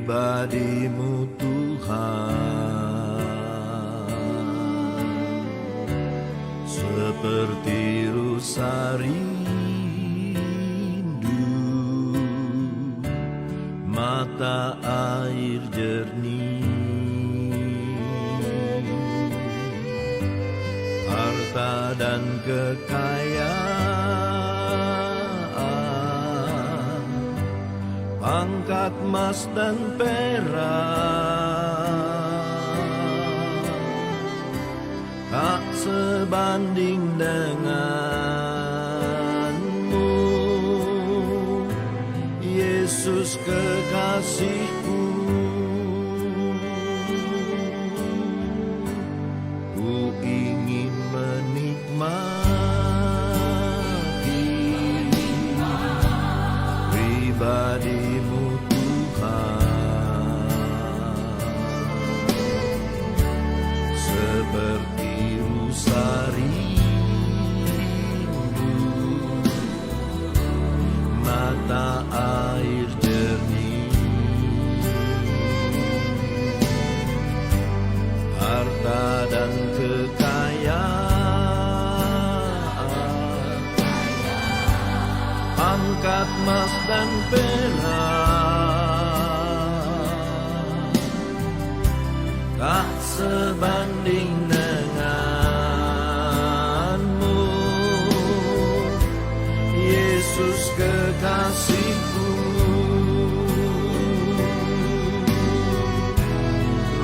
pribadi-Mu Tuhan, seperti rusa rindu mata air jernih, harta dan kekayaan, pangkat emas dan perak, tak sebanding denganmu, Yesus kekasihku. Ku ingin menikmati pribadi-Mu Tuhan, seperti rusa rindu mata air jernih, harta dan kekayaan, pangkat emas dan perak, tak sebanding denganmu, Yesus kekasihku.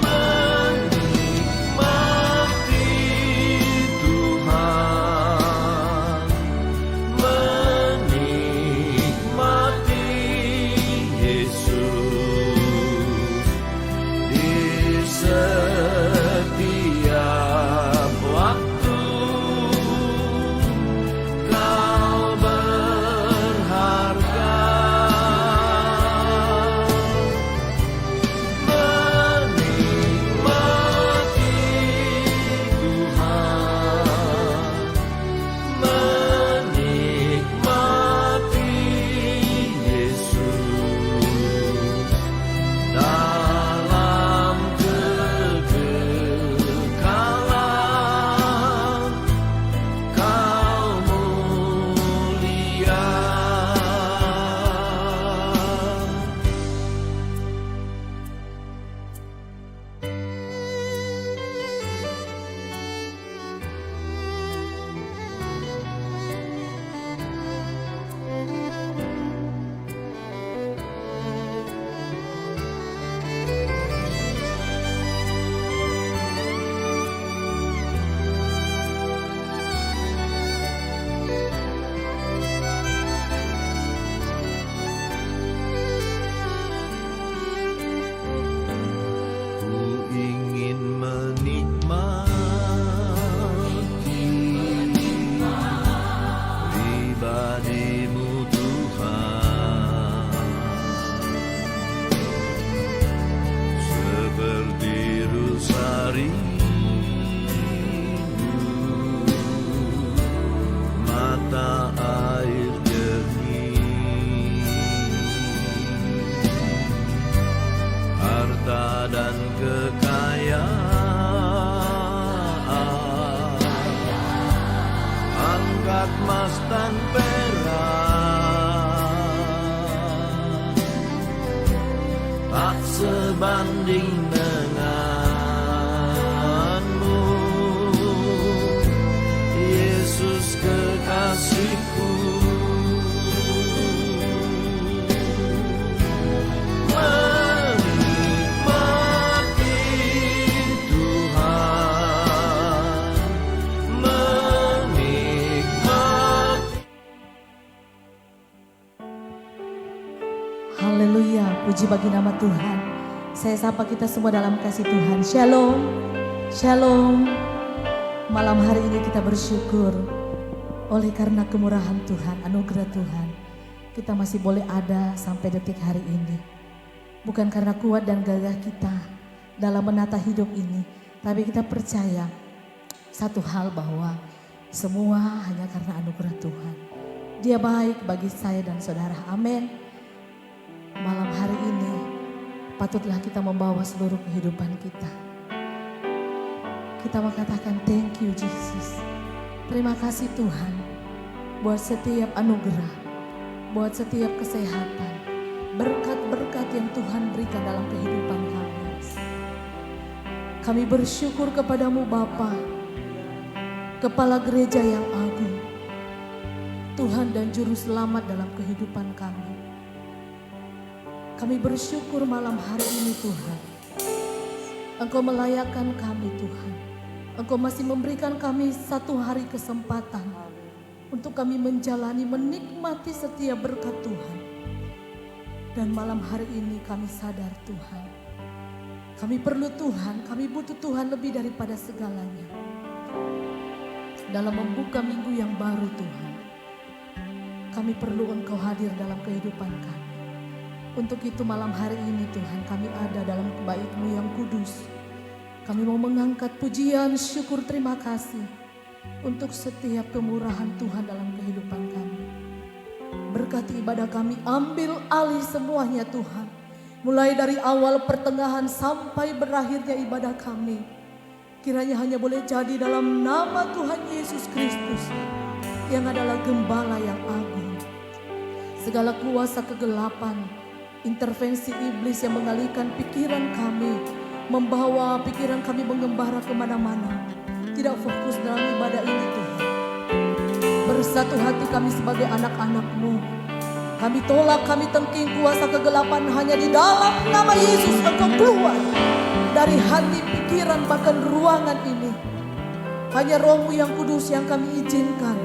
Menikmati Tuhan, menikmati Yesus di setiap waktu. Kau berharga, menikmati Tuhan, menikmati Yesus dalam kekekalan. Kau mulia. Ku ingin menikmati pribadi-Mu Tuhan, seperti rusa rindu mata air jernih, harta dan kekayaan, angkat emas dan perak, tak sebanding denganmu, Yesus kekasihku. Menikmati Tuhan, menikmati. Haleluya, puji bagi nama Tuhan. Saya sapa kita semua dalam kasih Tuhan. Shalom, shalom. Malam hari ini kita bersyukur oleh karena kemurahan Tuhan, anugerah Tuhan. Kita masih boleh ada sampai detik hari ini. Bukan karena kuat dan gagah kita dalam menata hidup ini, tapi kita percaya satu hal bahwa semua hanya karena anugerah Tuhan. Dia baik bagi saya dan saudara. Amin. Malam hari ini patutlah kita membawa seluruh kehidupan kita. Kita mengatakan thank you Jesus. Terima kasih Tuhan buat setiap anugerah, buat setiap kesehatan, berkat-berkat yang Tuhan berikan dalam kehidupan kami. Kami bersyukur kepadamu Bapa, Kepala Gereja yang agung, Tuhan dan Juru Selamat dalam kehidupan kami. Kami bersyukur malam hari ini Tuhan, Engkau melayakkan kami Tuhan. Engkau masih memberikan kami satu hari kesempatan untuk kami menjalani, menikmati setiap berkat Tuhan. Dan malam hari ini kami sadar Tuhan, kami perlu Tuhan, kami butuh Tuhan lebih daripada segalanya. Dalam membuka minggu yang baru Tuhan, kami perlu Engkau hadir dalam kehidupan kami. Untuk itu malam hari ini Tuhan kami ada dalam bait-Mu yang kudus. Kami mau mengangkat pujian, syukur, terima kasih untuk setiap kemurahan Tuhan dalam kehidupan kami. Berkati ibadah kami, ambil alih semuanya Tuhan. Mulai dari awal, pertengahan sampai berakhirnya ibadah kami. Kiranya hanya boleh jadi dalam nama Tuhan Yesus Kristus yang adalah Gembala yang agung. Segala kuasa kegelapan, intervensi iblis yang mengalihkan pikiran kami, membawa pikiran kami mengembara kemana-mana, tidak fokus dalam ibadah ini Tuhan. Bersatu hati kami sebagai anak-anak-Mu. Kami tolak, kami tengking kuasa kegelapan, hanya di dalam nama Yesus Engkau keluar dari hati, pikiran, bahkan ruangan ini. Hanya Roh-Mu yang kudus yang kami izinkan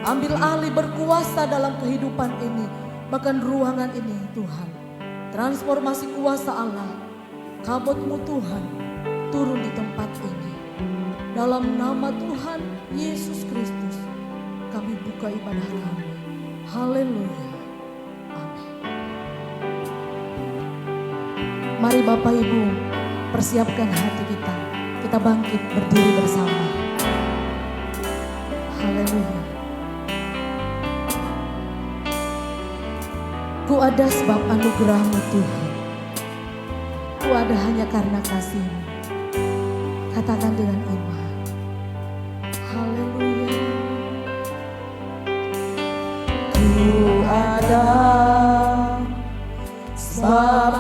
ambil alih, berkuasa dalam kehidupan ini, bahkan ruangan ini Tuhan. Transformasi kuasa Allah, kabut-Mu Tuhan turun di tempat ini. Dalam nama Tuhan Yesus Kristus kami buka ibadah kami. Haleluya. Amin. Mari Bapak Ibu persiapkan hati kita. Kita bangkit berdiri bersama. Haleluya. Ku ada sebab anugerah-Mu Tuhan. Ku ada hanya karena kasih-Mu. Katakan dengan iman. Haleluya. Ku ada sebab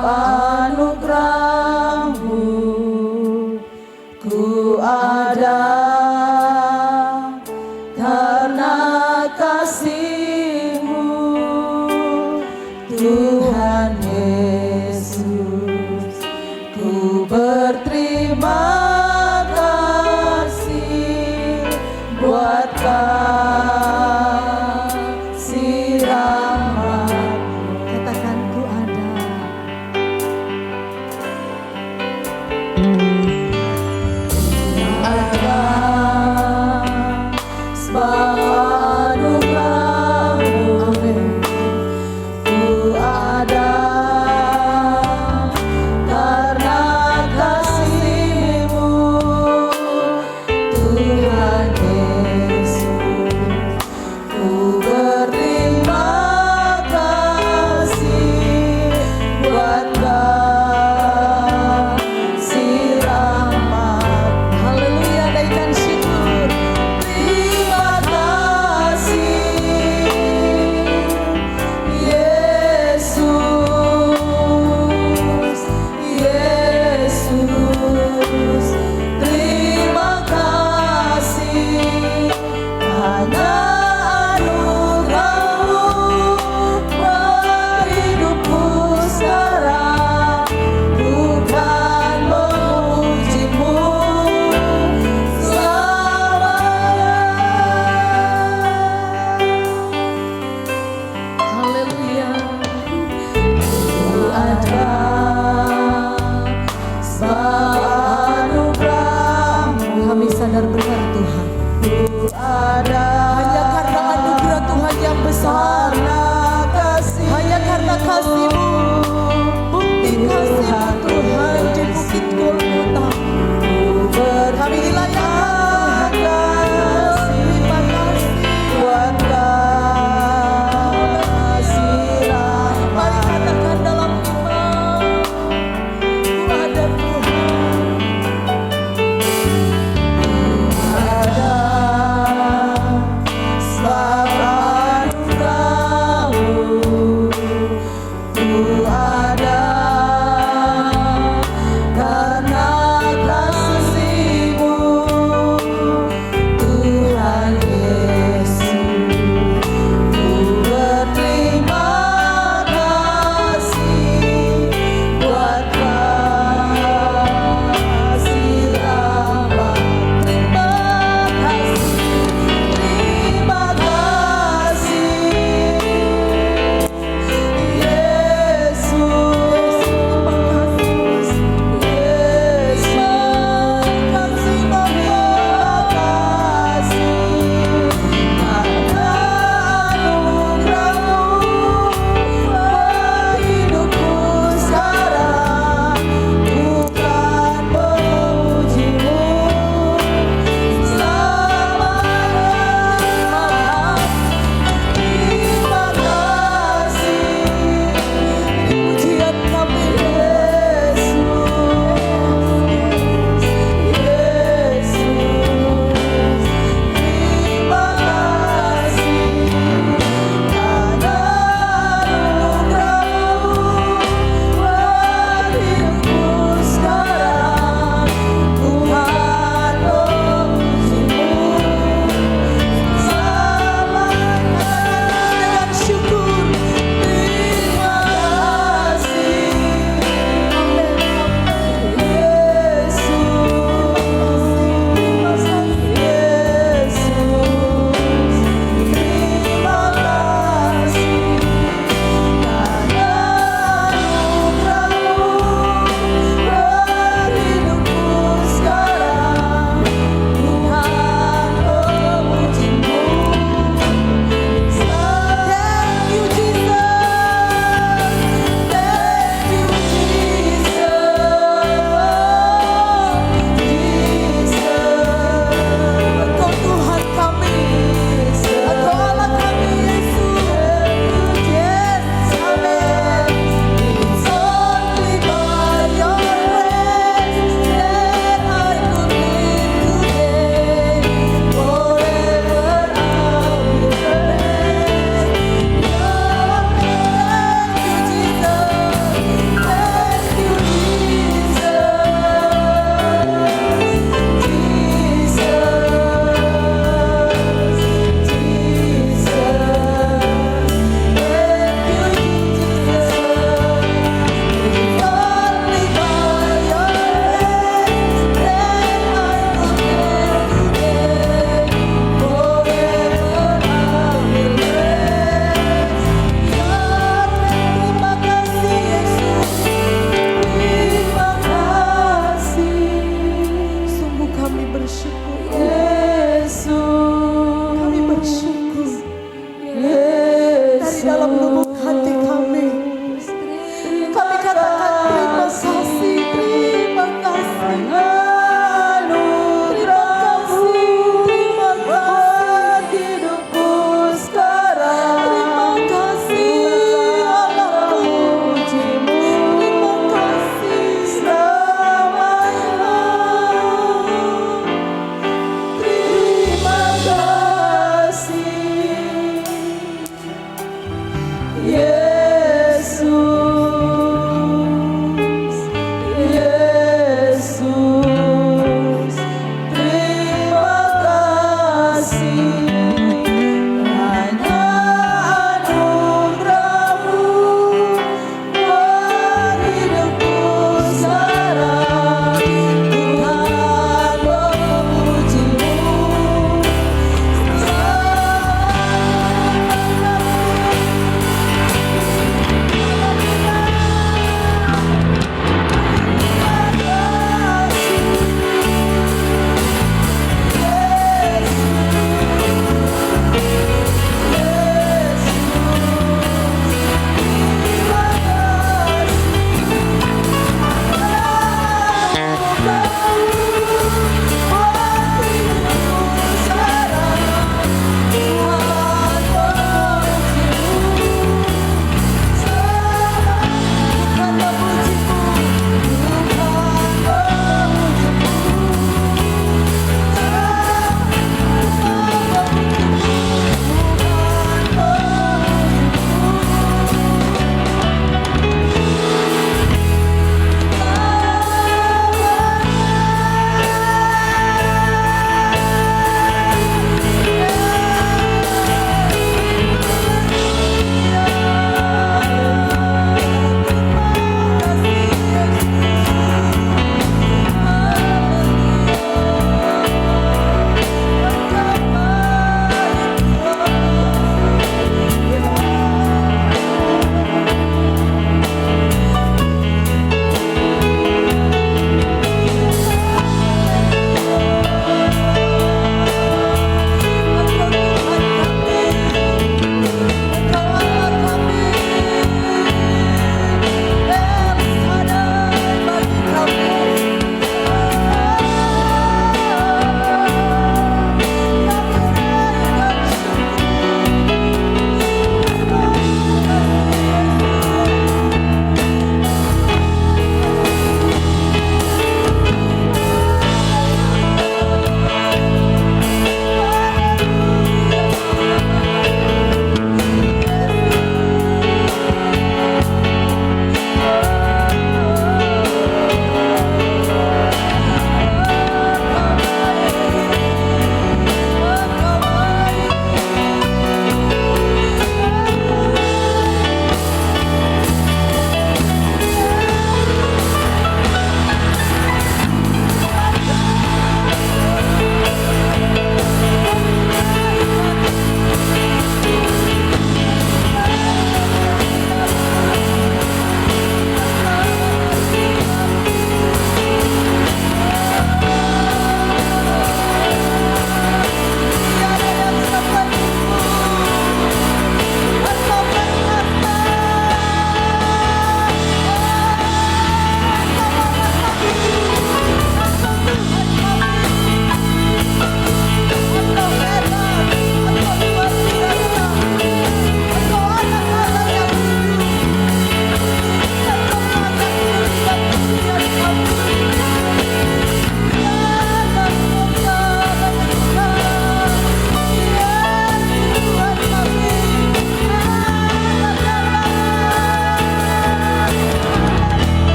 anugerah-Mu. Ku ada karena kasih-Mu. Tuhan Yesus, ku berterima kasih buat kasih rahmat-Mu. Katakan ku ada. Ada sebab anugerah-Mu. Ku ada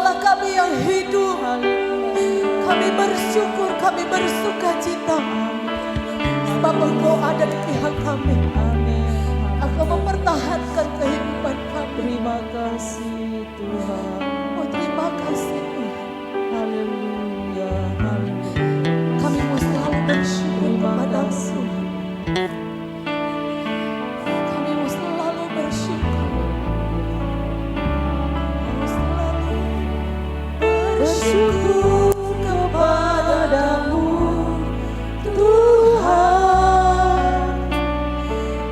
Allah kami yang hidup. Kami bersyukur, kami bersuka cita. Sebab Engkau ada di pihak kami. Engkau mempertahankan kehidupan kami. Terima kasih Tuhan. Oh, terima kasih Tuhan. Haleluya, haleluya. Kami mau selalu bersyukur Terima kepadamu. kasih. Kami mau selalu bersyukur. Kami selalu bersyukur Kepadamu Tuhan,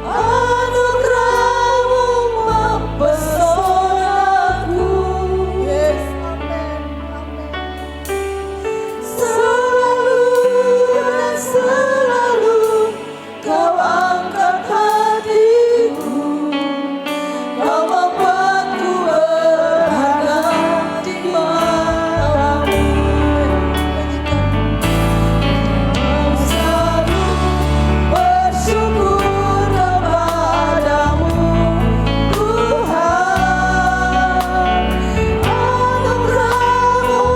anugerah-Mu mempesonaku. Yes, amin, amin. Selalu dan selalu Kau angkat hatiku, Kau membuatku berharga di matamu. Kau selalu bersyukur kepadamu Tuhan, anugerah-Mu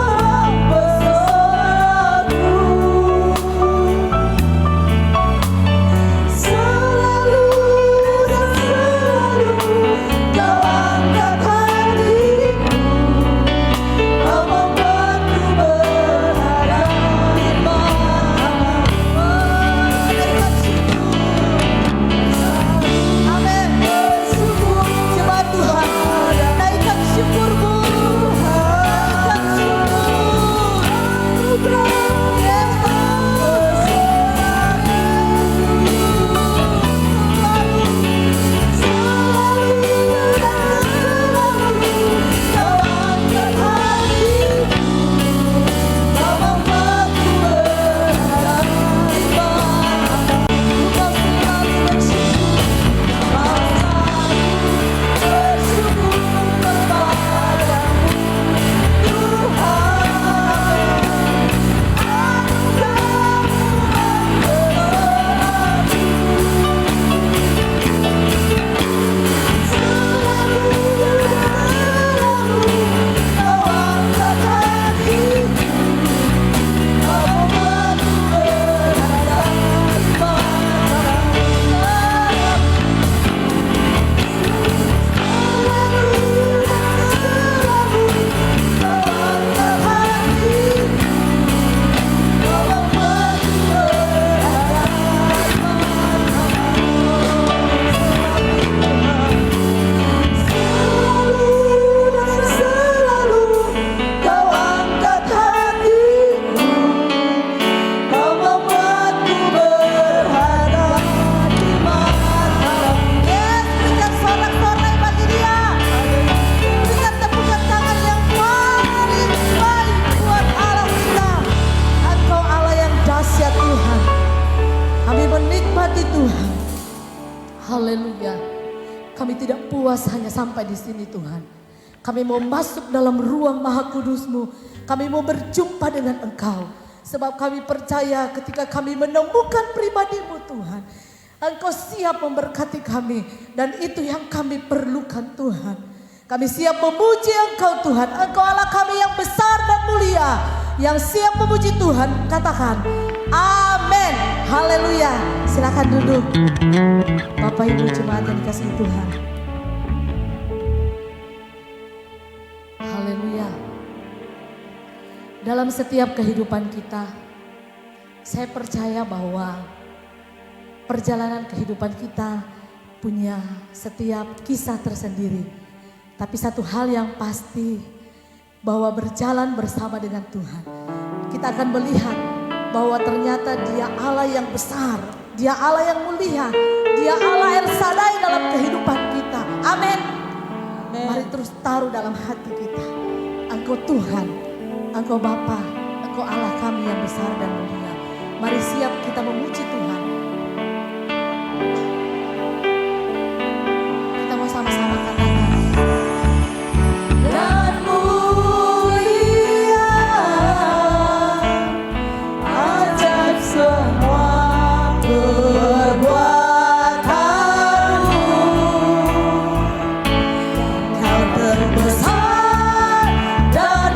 mempesonaku. Selalu dan selalu Kau angkat hatiku, Kau membuatku berharga di matamu. Amin. Bersyukur Coba Tuhan, naikkan syukurmu. Naikkan syukur. Yes, berikan sorak-sorai bagi Dia. Berikan tepukan tangan yang paling baik buat Allah kita. Engkau Allah yang dahsyat Tuhan. Kami menikmati Tuhan. Haleluya. Kami tidak puas hanya sampai di sini Tuhan. Kami mau masuk dalam ruang Maha Kudus-Mu. Kami mau berjumpa dengan Engkau. Sebab kami percaya ketika kami menemukan pribadi-Mu Tuhan, Engkau siap memberkati kami. Dan itu yang kami perlukan Tuhan. Kami siap memuji Engkau Tuhan. Engkau Allah kami yang besar dan mulia. Yang siap memuji Tuhan, katakan amin. Haleluya. Silakan duduk. Bapak Ibu jemaat yang dikasihi Tuhan. Haleluya. Dalam setiap kehidupan kita, saya percaya bahwa perjalanan kehidupan kita punya setiap kisah tersendiri. Tapi satu hal yang pasti, bahwa berjalan bersama dengan Tuhan, kita akan melihat bahwa ternyata Dia Allah yang besar, Dia Allah yang mulia, Dia Allah El Shaddai dalam kehidupan kita. Amin. Mari terus taruh dalam hati kita, Engkau Tuhan, Engkau Bapa, Engkau Allah kami yang besar dan mulia. Mari siap kita memuji Tuhan. Kita mau sama-sama katakan. dan mulia, ajaib semua perbuatanmu. Kau terbesar dan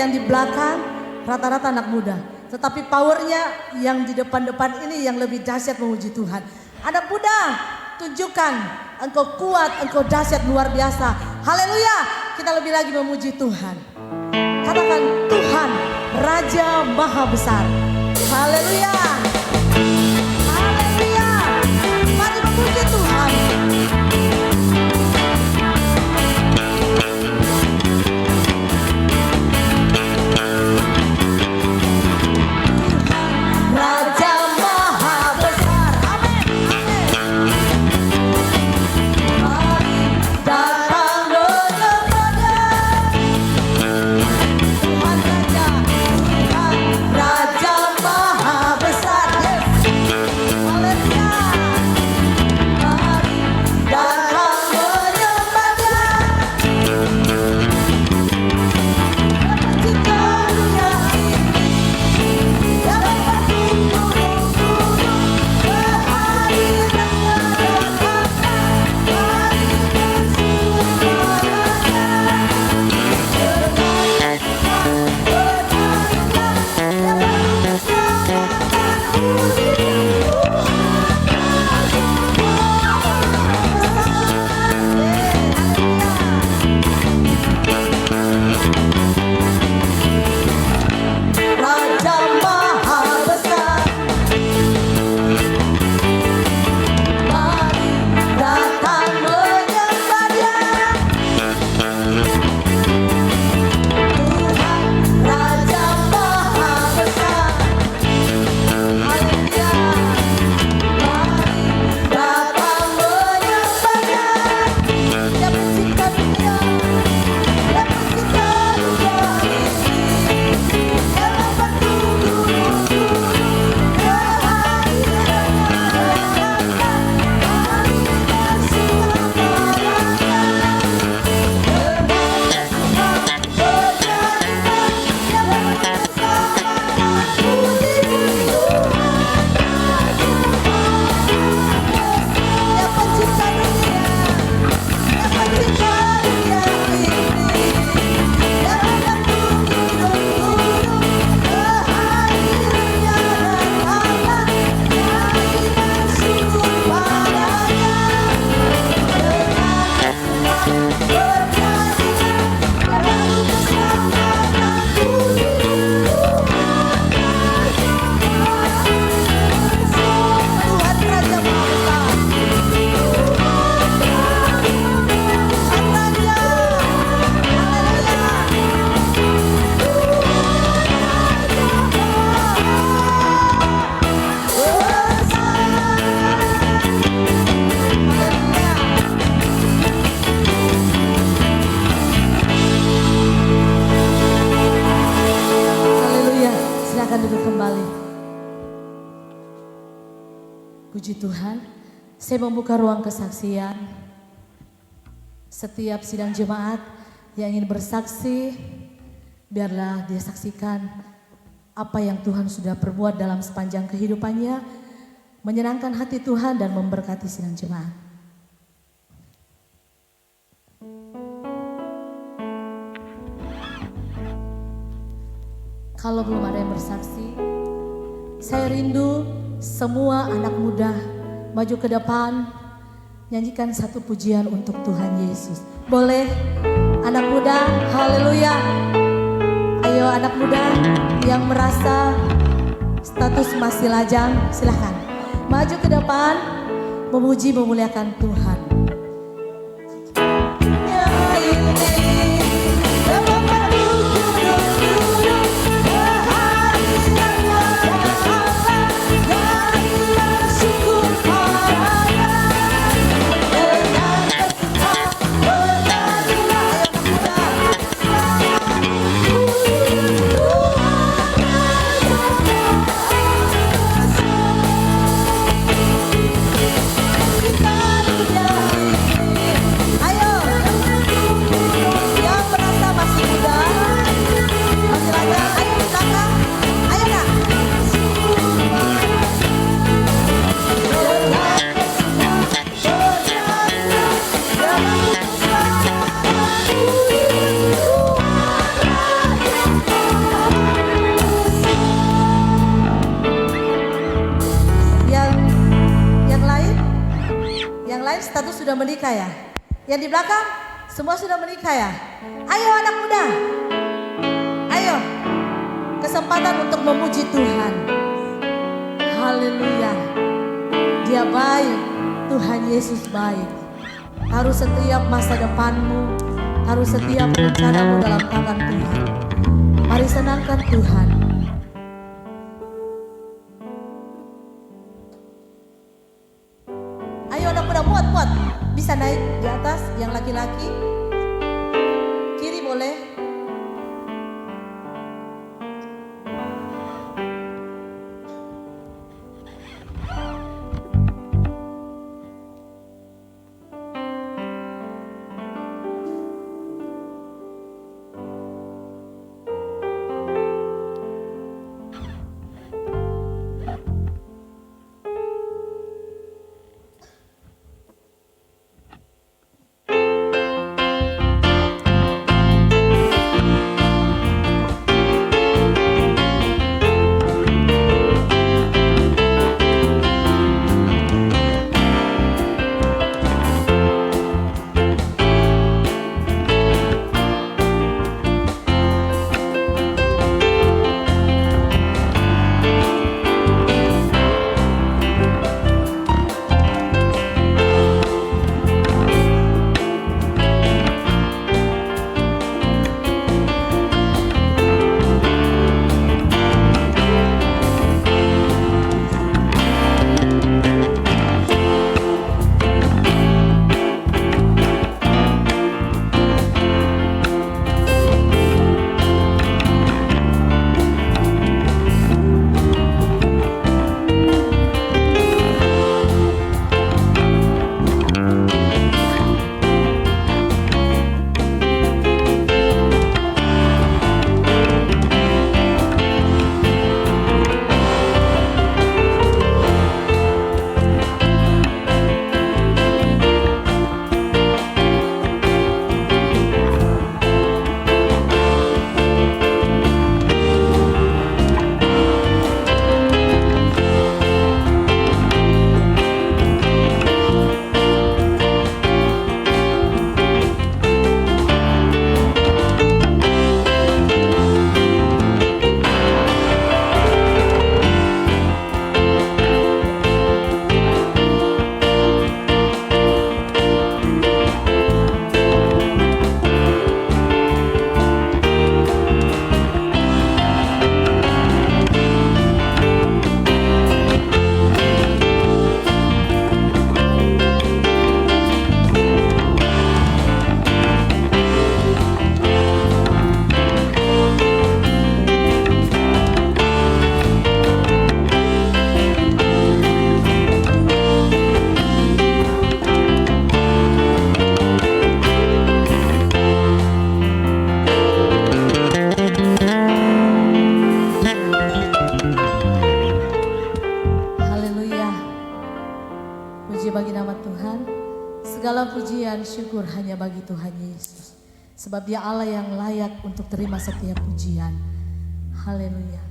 yang di belakang rata-rata anak muda. Tetapi powernya yang di depan-depan ini yang lebih dahsyat memuji Tuhan. Anak muda, tunjukkan engkau kuat, engkau dahsyat luar biasa. Haleluya, kita lebih lagi memuji Tuhan. Katakan Tuhan, Raja Maha Besar. Haleluya. Haleluya. Mari memuji Tuhan. Raja Maha Besar. Amin. Amin. Mari datang menyembah Tuhan Raja. Tuhan Raja Maha Besar. Yes. Haleluya. Mari datang menyembah Dia. Menciptakan dunia ini. Dalam Raja Maha Besar, mari datang menyembah Dia. Tuhan Raja Maha Besar, haleluya. Mari datang menyembah Dia. Dia mencipta dunia, Dia mencipta dunia ini. Dia membuat Haleluya, silakan duduk kembali. Puji Tuhan, saya membuka ruang kesaksian. Setiap sidang jemaat yang ingin bersaksi, biarlah dia saksikan apa yang Tuhan sudah perbuat dalam sepanjang kehidupannya, menyenangkan hati Tuhan dan memberkati sidang jemaat. Kalau belum ada yang bersaksi, saya rindu semua anak muda maju ke depan, nyanyikan satu pujian untuk Tuhan Yesus. Boleh anak muda, haleluya. Ayo anak muda yang merasa status masih lajang, silahkan maju ke depan, memuji memuliakan Tuhan. Yeah. status sudah menikah ya? Yang di belakang semua sudah menikah ya? Ayo anak muda, ayo kesempatan untuk memuji Tuhan. Haleluya. Dia baik, Tuhan Yesus baik. Taruh setiap masa depanmu, taruh setiap rencanamu dalam tangan Tuhan. Mari senangkan Tuhan. Ayo anak muda, muat. Bisa naik di atas yang laki-laki. Kiri boleh. Segala pujian syukur hanya bagi Tuhan Yesus. Sebab Dia Allah yang layak untuk terima setiap pujian. Haleluya.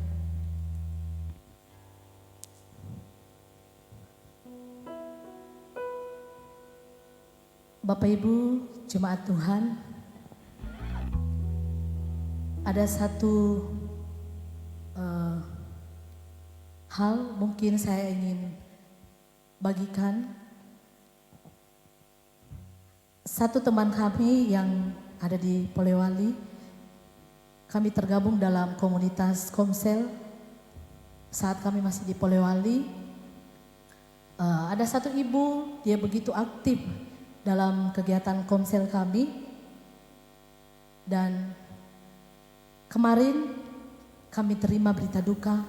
Bapak Ibu jemaat Tuhan, ada satu hal mungkin saya ingin bagikan. Satu teman kami yang ada di Polewali, kami tergabung dalam komunitas Komsel saat kami masih di Polewali. Ada satu ibu, dia begitu aktif dalam kegiatan Komsel kami. Dan kemarin kami terima berita duka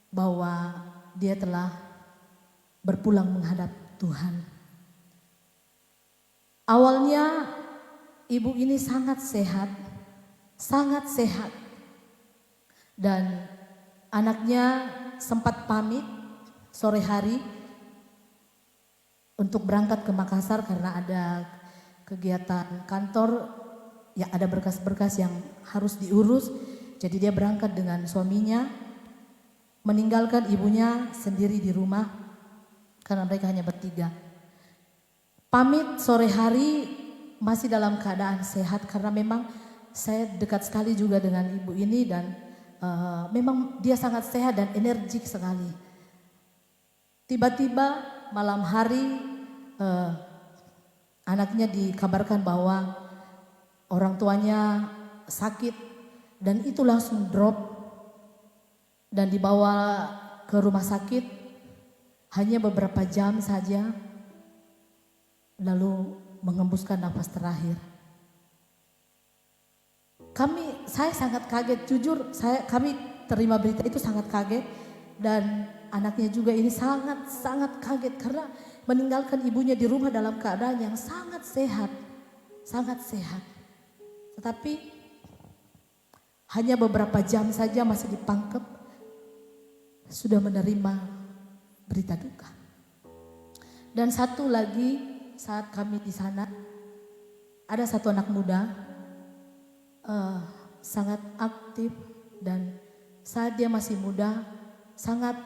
bahwa dia telah berpulang menghadap Tuhan. Awalnya ibu ini sangat sehat dan anaknya sempat pamit sore hari untuk berangkat ke Makassar karena ada kegiatan kantor, ya ada berkas-berkas yang harus diurus. Jadi dia berangkat dengan suaminya, meninggalkan ibunya sendiri di rumah karena mereka hanya bertiga. pamit sore hari masih dalam keadaan sehat karena memang saya dekat sekali juga dengan ibu ini dan memang dia sangat sehat dan energik sekali. Tiba-tiba malam hari anaknya dikabarkan bahwa orang tuanya sakit dan itu langsung drop dan dibawa ke rumah sakit hanya beberapa jam saja lalu mengembuskan nafas terakhir. Saya sangat kaget, jujur kami terima berita itu sangat kaget dan anaknya juga ini sangat kaget karena meninggalkan ibunya di rumah dalam keadaan yang sangat sehat. Tetapi hanya beberapa jam saja masih dipangkep sudah menerima berita duka. Dan satu lagi saat kami di sana ada satu anak muda sangat aktif dan saat dia masih muda sangat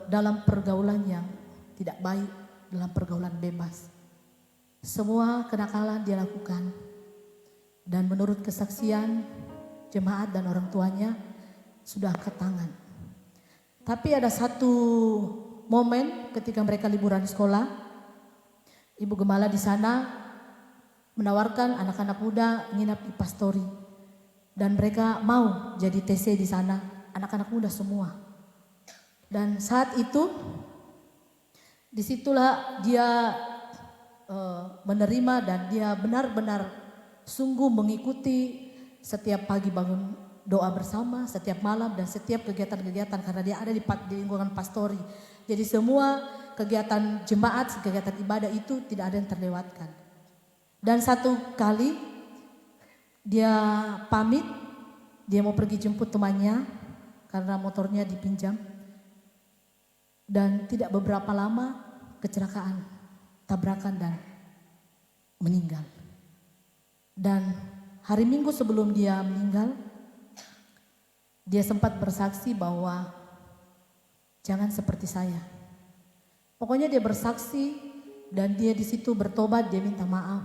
dalam pergaulan yang tidak baik, dalam pergaulan bebas. Semua kenakalan dia lakukan dan menurut kesaksian jemaat dan orang tuanya sudah angkat tangan. Tapi ada satu momen ketika mereka liburan sekolah, ibu gembala di sana menawarkan anak-anak muda nginap di pastori dan mereka mau jadi TC di sana, anak-anak muda semua. Dan saat itu disitulah dia menerima dan dia benar-benar sungguh mengikuti setiap pagi bangun doa bersama, setiap malam dan setiap kegiatan-kegiatan karena dia ada di lingkungan pastori. Jadi semua kegiatan jemaat, kegiatan ibadah itu tidak ada yang terlewatkan. Dan satu kali dia pamit, dia mau pergi jemput temannya karena motornya dipinjam. Dan tidak beberapa lama kecelakaan, tabrakan dan meninggal. Dan hari Minggu sebelum dia meninggal, dia sempat bersaksi bahwa jangan seperti saya. Pokoknya dia bersaksi dan dia di situ bertobat, dia minta maaf.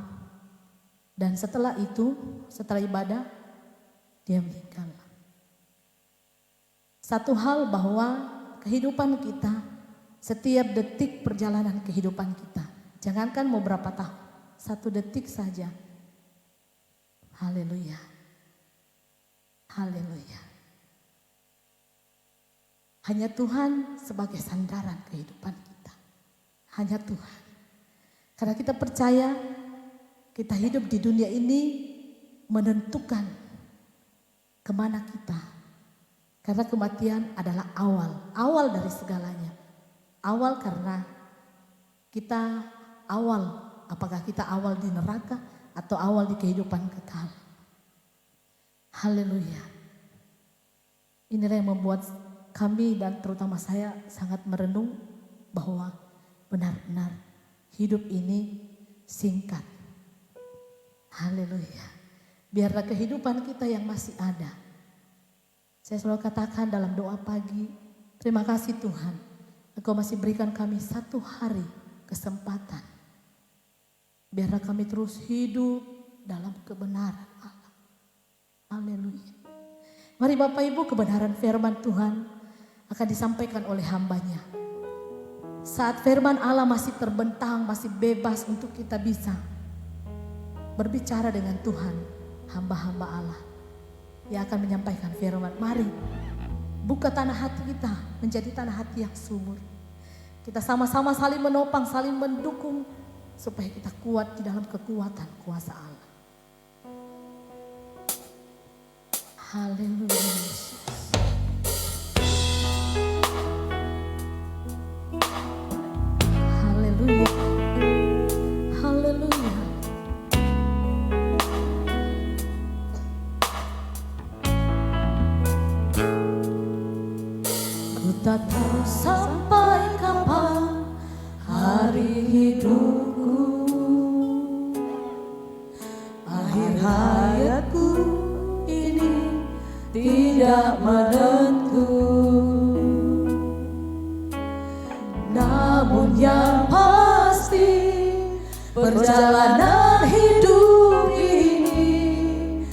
Dan setelah itu, setelah ibadah, dia meninggal. Satu hal bahwa kehidupan kita, setiap detik perjalanan kehidupan kita, jangankan mau berapa tahun, 1 detik saja. Haleluya. Haleluya. Hanya Tuhan sebagai sandaran kehidupan kita. Hanya Tuhan. Karena kita percaya kita hidup di dunia ini menentukan kemana kita. Karena kematian adalah awal dari segalanya. Awal karena kita apakah kita awal di neraka atau awal di kehidupan kekal. Haleluya. Inilah yang membuat kami dan terutama saya sangat merenung bahwa benar-benar hidup ini singkat. Haleluya. Biarlah kehidupan kita yang masih ada. Saya selalu katakan dalam doa pagi, terima kasih Tuhan, Engkau masih berikan kami 1 hari kesempatan. Biarlah kami terus hidup dalam kebenaran Allah. Haleluya. Mari Bapak Ibu, kebenaran firman Tuhan akan disampaikan oleh hambanya. Saat firman Allah masih terbentang, masih bebas untuk kita bisa berbicara dengan Tuhan, hamba-hamba Allah yang akan menyampaikan firman. Mari buka tanah hati kita menjadi tanah hati yang subur. Kita sama-sama saling menopang, saling mendukung supaya kita kuat di dalam kekuatan kuasa Allah. Haleluya. Haleluya. Haleluya. Ku tak tahu sampai kapan hari hidupku, akhir hayatku ini tidak menentu. Namun yang pasti perjalanan hidup ini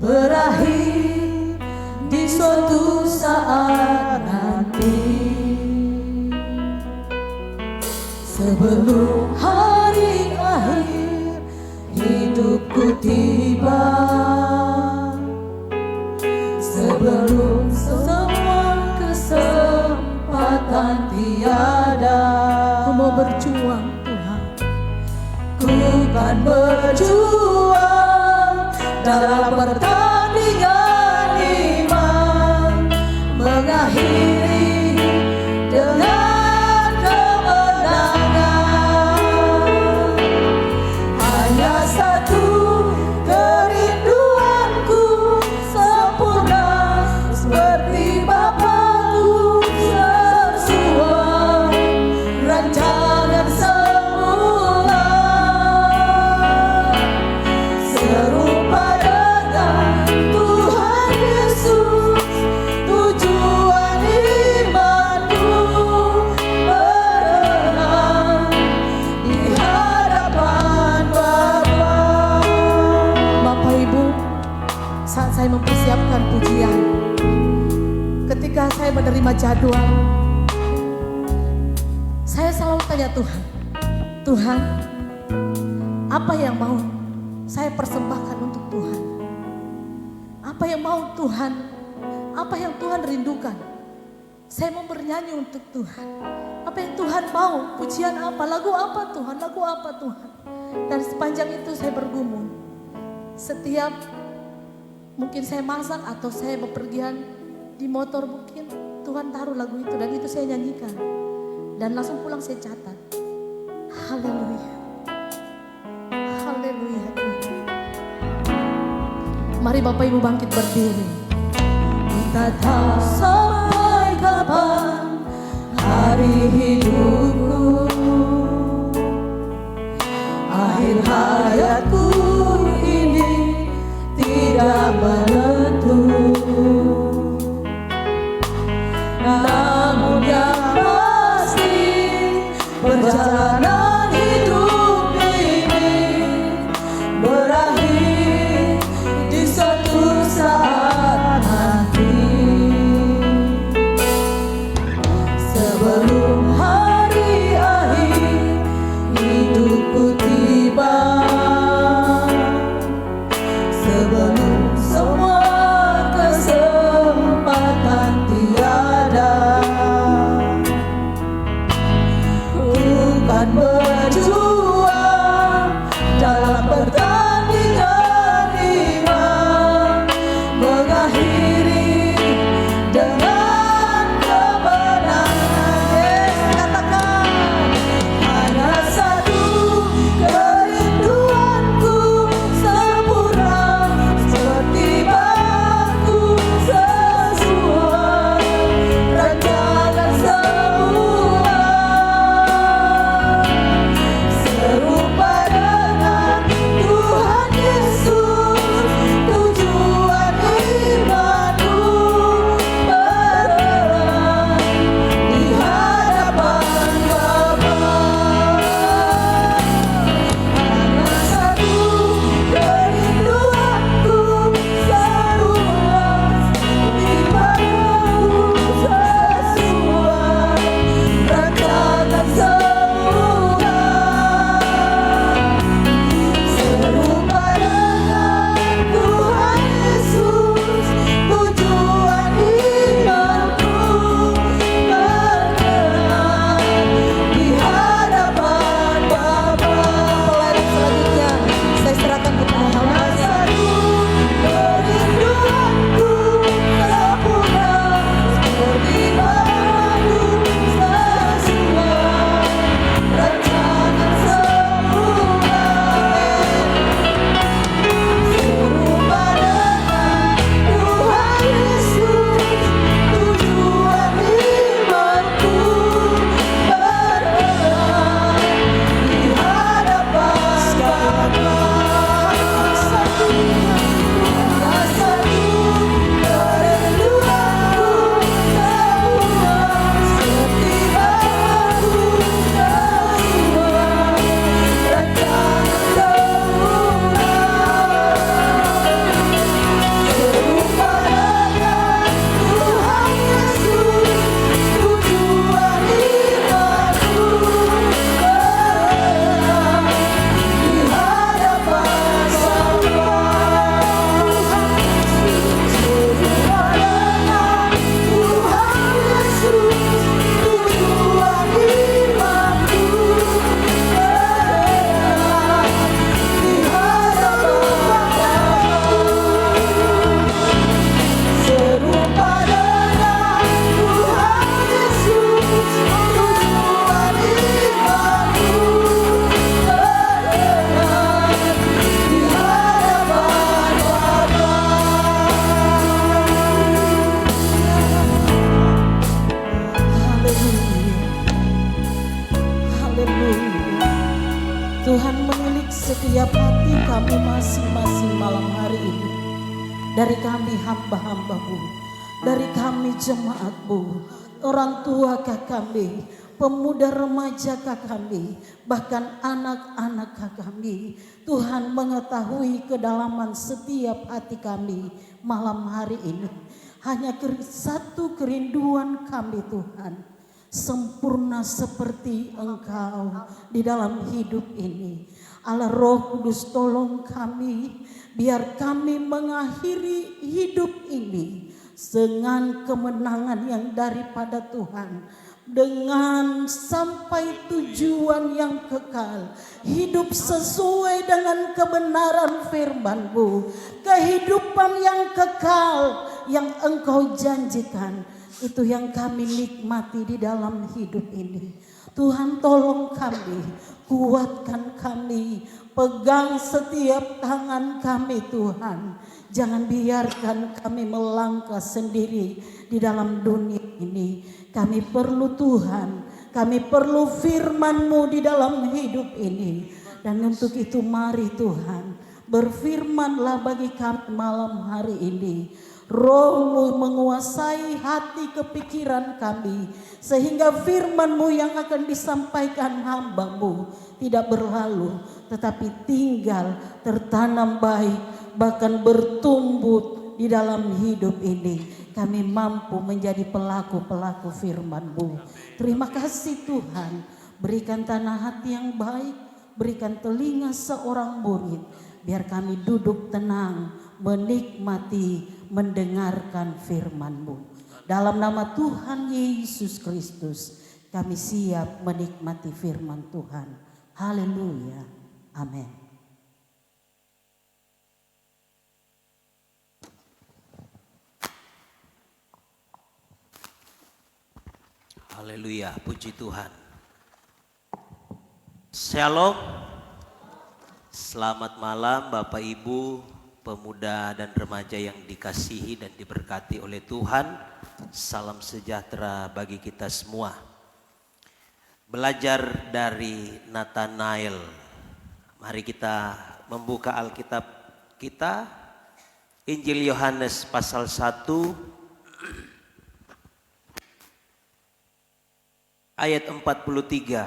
berakhir di suatu saat nanti. Sebelum hari akhir hidupku tiba, sebelum semua kesempatan tiada, Ku mau berjuang Tuhan. ku kan berjuang dalam pertandingan iman, mengakhiri dengan kemenangan. Hanya satu kerinduanku, sempurna seperti Bapakku, sesuai rancangan semula, serupa dengan Tuhan Yesus. Tujuan imanku berenang di hadapan Bapa. Bapak Ibu, saat saya mempersiapkan pujian, ketika saya menerima jadwal, saya selalu tanya Tuhan, Tuhan, apa yang mau saya persembahkan untuk Tuhan? Apa yang mau Tuhan? Apa yang Tuhan rindukan? Saya mau bernyanyi untuk Tuhan. Apa yang Tuhan mau? Pujian apa? Lagu apa Tuhan? Lagu apa Tuhan? Dan sepanjang itu saya bergumul. Setiap mungkin saya masak atau saya bepergian di motor, mungkin Tuhan taruh lagu itu dan itu saya nyanyikan. Dan langsung pulang saya catat. Haleluya. Haleluya Tuhan. Mari Bapak Ibu bangkit berdiri. Tak sampai kapan hari hidupku, akhir hayatku ini tidak menentu. Namun yang pasti perjalanan hidup ini berakhir di suatu saat nanti. Sebelum hari akhir hidupku tiba, sebelum semua kesempatan tiada, ku setiap hati kami masing-masing malam hari ini. Dari kami hamba-hamba-Mu, dari kami jemaat-Mu, orang tua kami, pemuda remaja kami, bahkan anak-anak kami. Tuhan mengetahui kedalaman setiap hati kami malam hari ini. Hanya satu kerinduan kami Tuhan, sempurna seperti Engkau di dalam hidup ini. Allah Roh Kudus, tolong kami, biar kami mengakhiri hidup ini dengan kemenangan yang daripada Tuhan, dengan sampai tujuan yang kekal, hidup sesuai dengan kebenaran firman-Mu, kehidupan yang kekal yang Engkau janjikan, itu yang kami nikmati di dalam hidup ini. Tuhan, tolong kami, kuatkan kami, pegang setiap tangan kami Tuhan. Jangan biarkan kami melangkah sendiri di dalam dunia ini. Kami perlu Tuhan, kami perlu firman-Mu di dalam hidup ini. Dan untuk itu mari Tuhan, berfirmanlah bagi kami malam hari ini. Roh-Mu menguasai hati kepikiran kami, sehingga firman-Mu yang akan disampaikan hamba-Mu tidak berlalu, tetapi tinggal tertanam baik, bahkan bertumbuh di dalam hidup ini. Kami mampu menjadi pelaku-pelaku firman-Mu. Terima kasih Tuhan, berikan tanah hati yang baik, berikan telinga seorang murid, biar kami duduk tenang, menikmati, mendengarkan firman-Mu. Dalam nama Tuhan Yesus Kristus, kami siap menikmati firman Tuhan. Haleluya. Amin. Haleluya, puji Tuhan. Shalom. Selamat malam Bapak Ibu, pemuda dan remaja yang dikasihi dan diberkati oleh Tuhan. Salam sejahtera bagi kita semua. Belajar dari Nathanael. Mari kita membuka Alkitab kita. Injil Yohanes pasal 1 ayat 43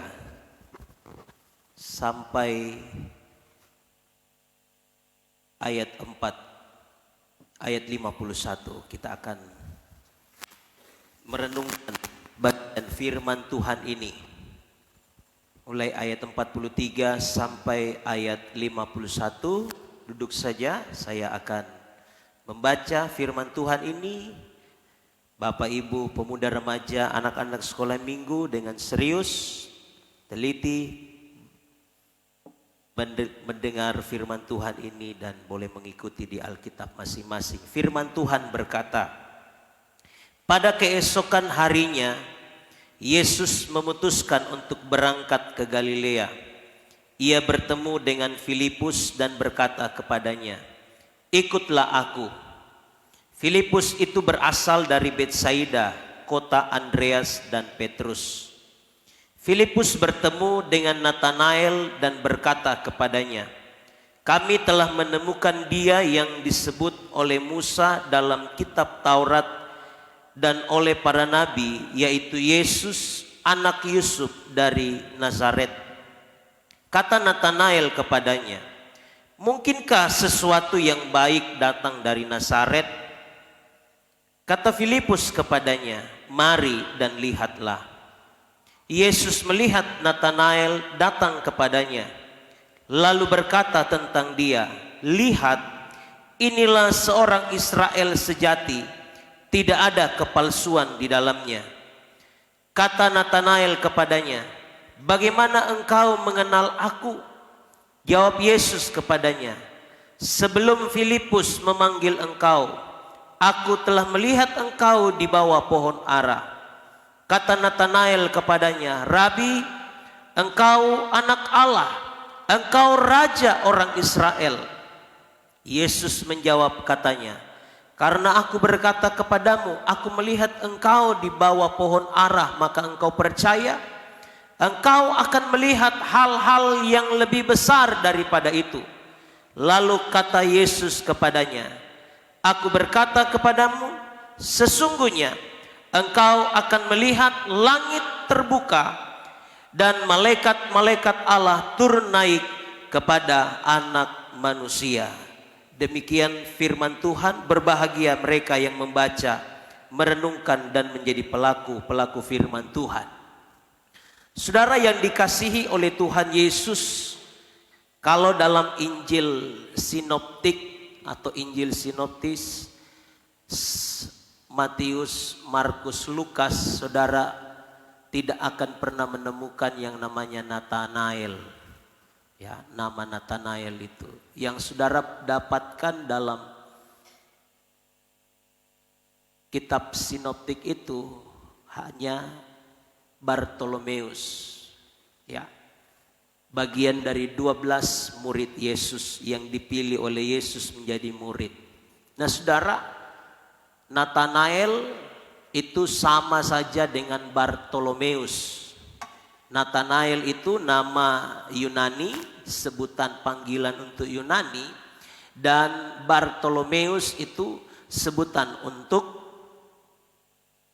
sampai ayat 51. Kita akan merenungkan bagian firman Tuhan ini mulai ayat 43 sampai ayat 51. Duduk saja, saya akan membaca firman Tuhan ini. Bapak Ibu, pemuda remaja, anak-anak sekolah minggu dengan serius, teliti mendengar firman Tuhan ini dan boleh mengikuti di Alkitab masing-masing. Firman Tuhan berkata, pada keesokan harinya Yesus memutuskan untuk berangkat ke Galilea. Ia bertemu dengan Filipus dan berkata kepadanya, ikutlah aku. Filipus itu berasal dari Betsaida, kota Andreas dan Petrus. Filipus bertemu dengan Nathanael dan berkata kepadanya, kami telah menemukan dia yang disebut oleh Musa dalam kitab Taurat dan oleh para nabi, yaitu Yesus, anak Yusuf dari Nazaret. Kata Nathanael kepadanya, mungkinkah sesuatu yang baik datang dari Nazaret? Kata Filipus kepadanya, mari dan lihatlah. Yesus melihat Nathanael datang kepadanya, lalu berkata tentang dia, lihat, inilah seorang Israel sejati, tidak ada kepalsuan di dalamnya. Kata Nathanael kepadanya, bagaimana engkau mengenal aku? Jawab Yesus kepadanya, sebelum Filipus memanggil engkau, aku telah melihat engkau di bawah pohon ara. Kata Nathanael kepadanya, Rabi, engkau anak Allah, engkau raja orang Israel. Yesus menjawab katanya, karena aku berkata kepadamu, aku melihat engkau di bawah pohon ara, maka engkau percaya. engkau akan melihat hal-hal yang lebih besar daripada itu. Lalu kata Yesus kepadanya, aku berkata kepadamu, sesungguhnya engkau akan melihat langit terbuka dan malaikat-malaikat Allah turun naik kepada anak manusia. Demikian firman Tuhan. Berbahagia mereka yang membaca, merenungkan dan menjadi pelaku-pelaku firman Tuhan. Saudara yang dikasihi oleh Tuhan Yesus, kalau dalam Injil sinoptik atau Injil sinoptis, Matius, Markus, Lukas, saudara tidak akan pernah menemukan yang namanya Nathanael. Ya, nama Nathanael itu yang saudara dapatkan dalam kitab sinoptik itu hanya Bartolomeus. Ya, bagian dari 12 murid Yesus yang dipilih oleh Yesus menjadi murid. Nah saudara, Nathanael itu sama saja dengan Bartolomeus. Nathanael itu nama Yunani, sebutan panggilan untuk Yunani, dan Bartolomeus itu sebutan untuk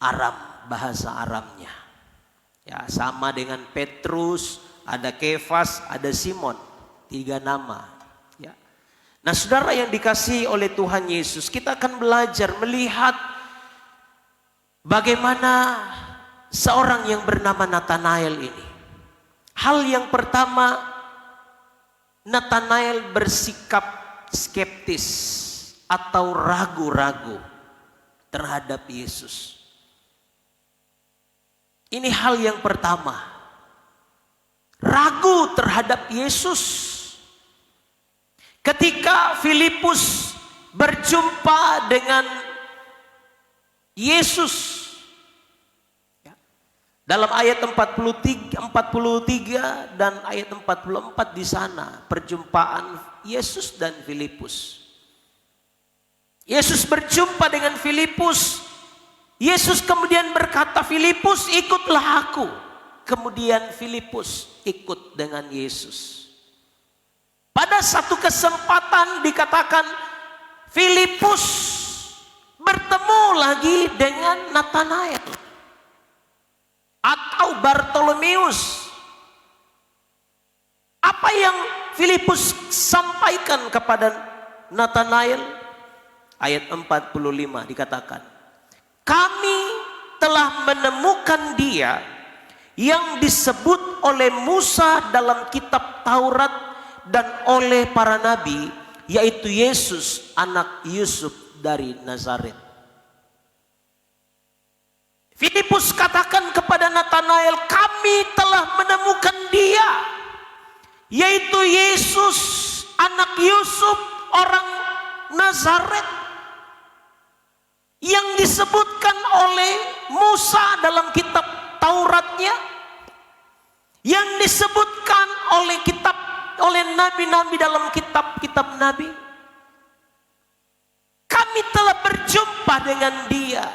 Aram, bahasa Aramnya. Ya, sama dengan Petrus, ada Kefas, ada Simon, 3 nama. Ya. Nah, saudara yang dikasihi oleh Tuhan Yesus, kita akan belajar melihat bagaimana seorang yang bernama Nathanael ini. Hal yang pertama, Nathanael bersikap skeptis atau ragu-ragu terhadap Yesus. Ini hal yang pertama. Ragu terhadap Yesus. Ketika Filipus berjumpa dengan Yesus, dalam ayat 43 dan ayat 44 di sana perjumpaan Yesus dan Filipus. Yesus berjumpa dengan Filipus. Yesus kemudian berkata, Filipus, ikutlah aku. Kemudian Filipus ikut dengan Yesus. Pada satu kesempatan dikatakan Filipus bertemu lagi dengan Nathanael atau Bartolomeus. Apa yang Filipus sampaikan kepada Nathanael? Ayat 45 dikatakan, kami telah menemukan dia yang disebut oleh Musa dalam kitab Taurat dan oleh para nabi, yaitu Yesus anak Yusuf dari Nazaret. Filipus katakan kepada Nathanael, kami telah menemukan dia, yaitu Yesus anak Yusuf orang Nazaret, yang disebutkan oleh Musa dalam kitab Tauratnya, yang disebutkan oleh nabi-nabi dalam kitab-kitab nabi. Kami telah berjumpa dengan dia.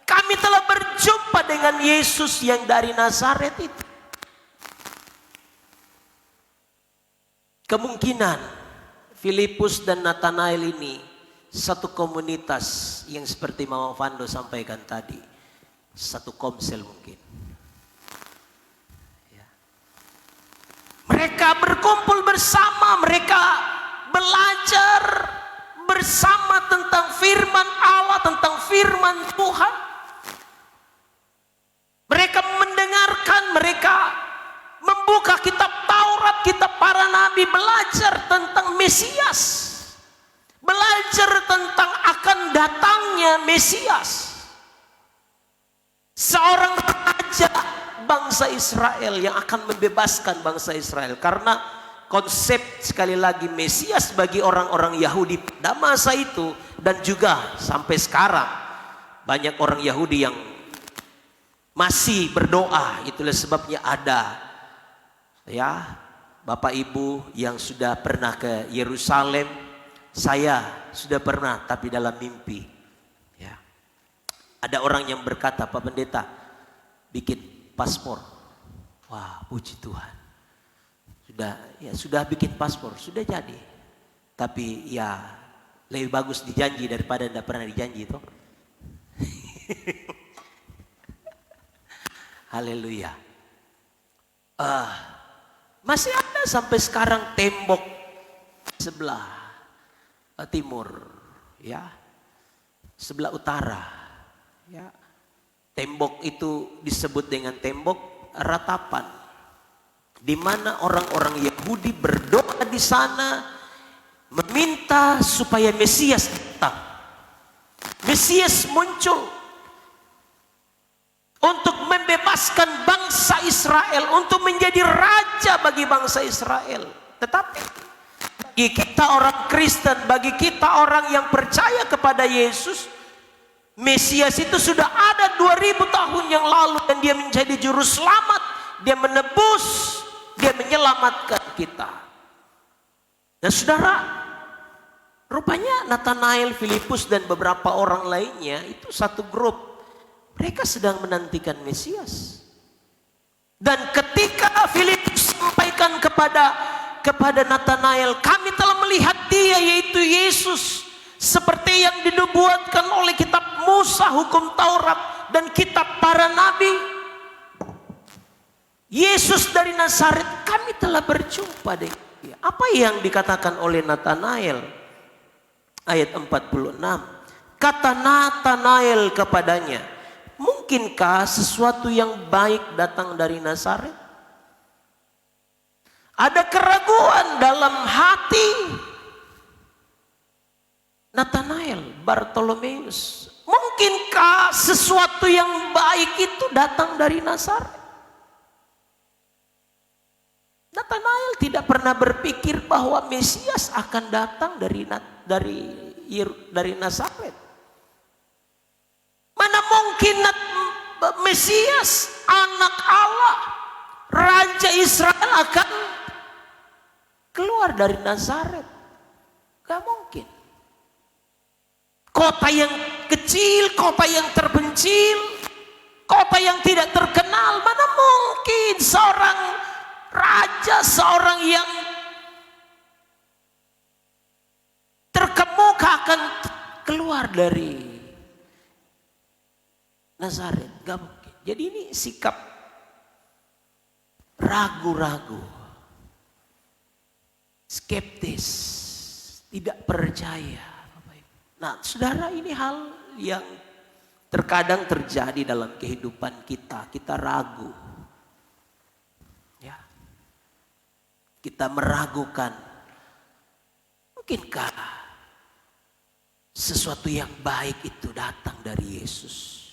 Kami telah berjumpa dengan Yesus yang dari Nazaret itu. Kemungkinan Filipus dan Nathanael ini satu komunitas yang seperti Mama Vando sampaikan tadi, satu komsel mungkin. Ya. Mereka berkumpul bersama, mereka belajar bersama tentang firman Allah, tentang firman Tuhan. Mereka mendengarkan, mereka membuka kitab Taurat, kitab para nabi, belajar tentang Mesias. Belajar tentang akan datangnya Mesias. Seorang raja bangsa Israel yang akan membebaskan bangsa Israel. Karena konsep sekali lagi Mesias bagi orang-orang Yahudi pada masa itu dan juga sampai sekarang banyak orang Yahudi yang masih berdoa. Itulah sebabnya ada ya Bapak Ibu yang sudah pernah ke Yerusalem. Saya sudah pernah tapi dalam mimpi. Ya. Ada orang yang berkata, Pak Pendeta bikin paspor. Wah, puji Tuhan. Sudah bikin paspor, sudah jadi. Tapi ya lebih bagus dijanji daripada tidak pernah dijanji toh. Haleluya. Masih ada sampai sekarang tembok sebelah timur, ya, sebelah utara, ya. Tembok itu disebut dengan tembok ratapan, di mana orang-orang Yahudi berdoa di sana meminta supaya Mesias datang. Mesias muncul untuk membebaskan bangsa Israel, untuk menjadi raja bagi bangsa Israel. Tetapi bagi kita orang Kristen, bagi kita orang yang percaya kepada Yesus, Mesias itu sudah ada 2000 tahun yang lalu, dan dia menjadi juru selamat. Dia menebus, dia menyelamatkan kita. Dan saudara, rupanya Nathanael, Filipus dan beberapa orang lainnya itu satu grup. Mereka sedang menantikan Mesias. Dan ketika Filipus sampaikan kepada Nathanael, kami telah melihat dia, yaitu Yesus, seperti yang dinubuatkan oleh kitab Musa, hukum Taurat, dan kitab para nabi. Yesus dari Nazaret, kami telah berjumpa dengan dia. Apa yang dikatakan oleh Nathanael? Ayat 46. Kata Nathanael kepadanya, mungkinkah sesuatu yang baik datang dari Nazaret? Ada keraguan dalam hati Nathanael, Bartolomeus. Mungkinkah sesuatu yang baik itu datang dari Nazaret? Nathanael tidak pernah berpikir bahwa Mesias akan datang dari Nazaret. Mana mungkin Mesias, anak Allah, Raja Israel akan keluar dari Nazaret? Gak mungkin. Kota yang kecil, kota yang terpencil, kota yang tidak terkenal, mana mungkin seorang raja, seorang yang terkemuka akan keluar dari Nazaret? Gak mungkin. Jadi ini sikap ragu-ragu, skeptis, tidak percaya. Nah, saudara, ini hal yang terkadang terjadi dalam kehidupan kita. Kita ragu, ya. Kita meragukan, mungkinkah sesuatu yang baik itu datang dari Yesus?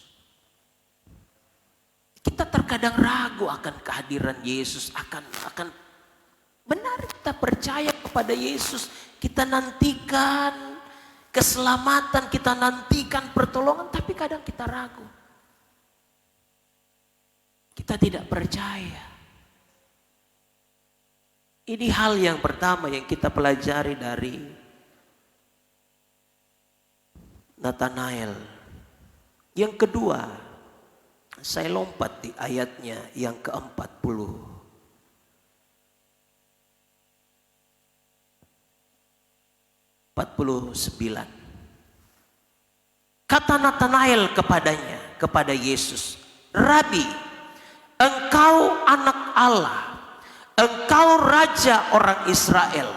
Kita terkadang ragu akan kehadiran Yesus, akan benar kita percaya kepada Yesus, kita nantikan keselamatan, kita nantikan pertolongan, tapi kadang kita ragu. Kita tidak percaya. Ini hal yang pertama yang kita pelajari dari Nathanael. Yang kedua, saya lompat di ayatnya yang ke-40. Kata Nathanael kepada Yesus, Rabi, engkau anak Allah, engkau raja orang Israel.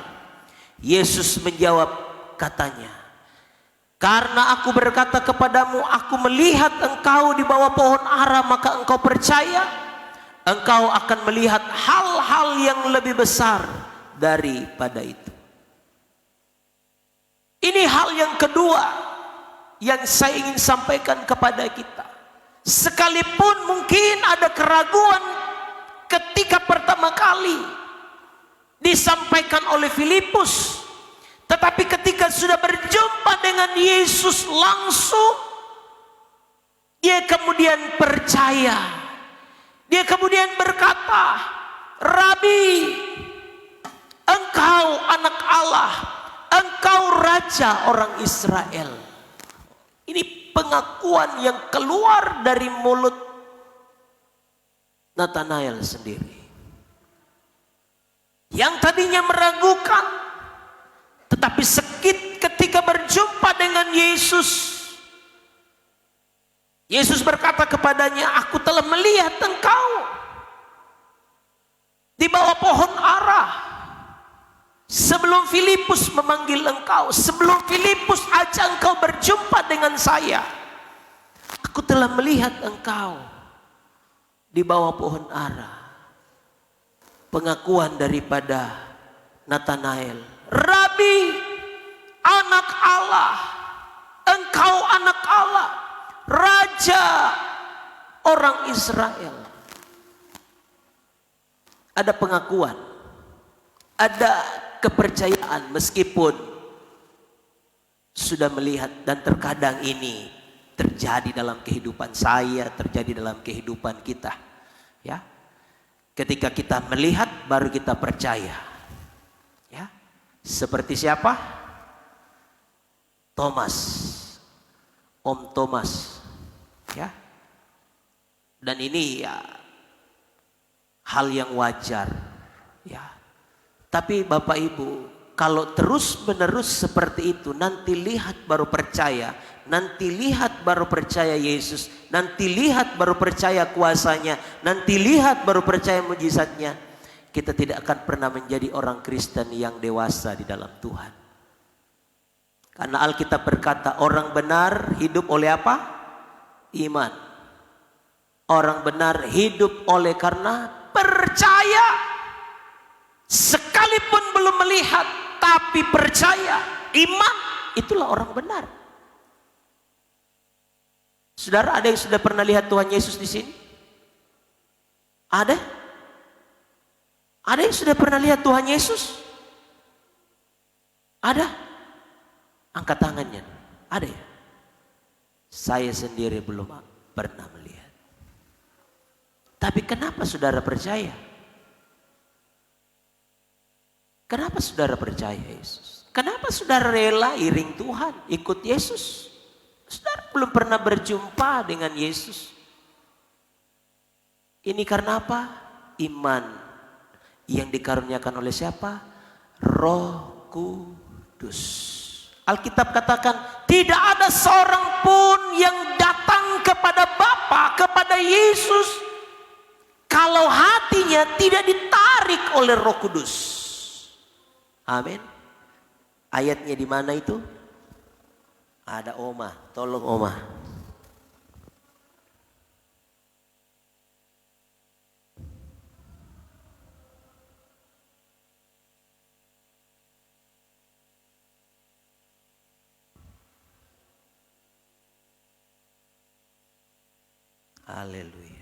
Yesus menjawab katanya, karena aku berkata kepadamu, aku melihat engkau di bawah pohon ara, maka engkau percaya. Engkau akan melihat hal-hal yang lebih besar daripada itu. Ini hal yang kedua yang saya ingin sampaikan kepada kita. Sekalipun mungkin ada keraguan ketika pertama kali disampaikan oleh Filipus, tetapi ketika sudah berjumpa dengan Yesus langsung, dia kemudian percaya. Dia kemudian berkata, Rabi, engkau anak Allah, engkau raja orang Israel. Ini pengakuan yang keluar dari mulut Natanael sendiri. Yang tadinya meragukan, tetapi ketika berjumpa dengan Yesus, Yesus berkata kepadanya, "Aku telah melihat engkau di bawah pohon ara. Sebelum Filipus memanggil engkau, sebelum Filipus ajak engkau berjumpa dengan saya, aku telah melihat engkau di bawah pohon ara." Pengakuan daripada Natanael, "Rabi, anak Allah, engkau anak Allah, Raja orang Israel." Ada pengakuan, ada kepercayaan meskipun sudah melihat, dan terkadang ini terjadi dalam kehidupan saya, terjadi dalam kehidupan kita, ya. Ketika kita melihat baru kita percaya, ya. Seperti siapa? Thomas, Om Thomas, ya. Dan ini ya hal yang wajar, ya. Tapi Bapak Ibu, kalau terus menerus seperti itu, nanti lihat baru percaya, nanti lihat baru percaya Yesus, nanti lihat baru percaya kuasanya, nanti lihat baru percaya mujizatnya, kita tidak akan pernah menjadi orang Kristen yang dewasa di dalam Tuhan. Karena Alkitab berkata, orang benar hidup oleh apa? Iman. Orang benar hidup oleh karena percaya. Sekalipun belum melihat, tapi percaya. Iman, itulah orang benar. Saudara, ada yang sudah pernah lihat Tuhan Yesus di sini? Ada? Ada yang sudah pernah lihat Tuhan Yesus? Ada? Angkat tangannya. Ada ya? Saya sendiri belum pernah melihat. Tapi kenapa saudara percaya? Kenapa saudara percaya Yesus? Kenapa saudara rela iring Tuhan, ikut Yesus? Saudara belum pernah berjumpa dengan Yesus. Ini karena apa? Iman yang dikaruniakan oleh siapa? Roh Kudus. Alkitab katakan, tidak ada seorang pun yang datang kepada Bapa, kepada Yesus, kalau hatinya tidak ditarik oleh Roh Kudus. Amin. Ayatnya di mana itu? Ada Oma, tolong Oma. Haleluya.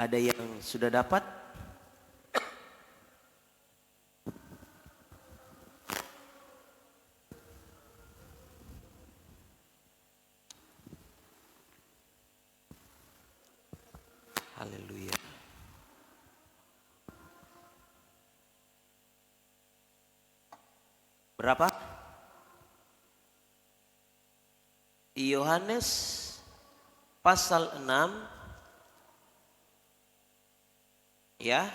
Ada yang sudah dapat? Haleluya. Berapa? Yohanes pasal 6, ya.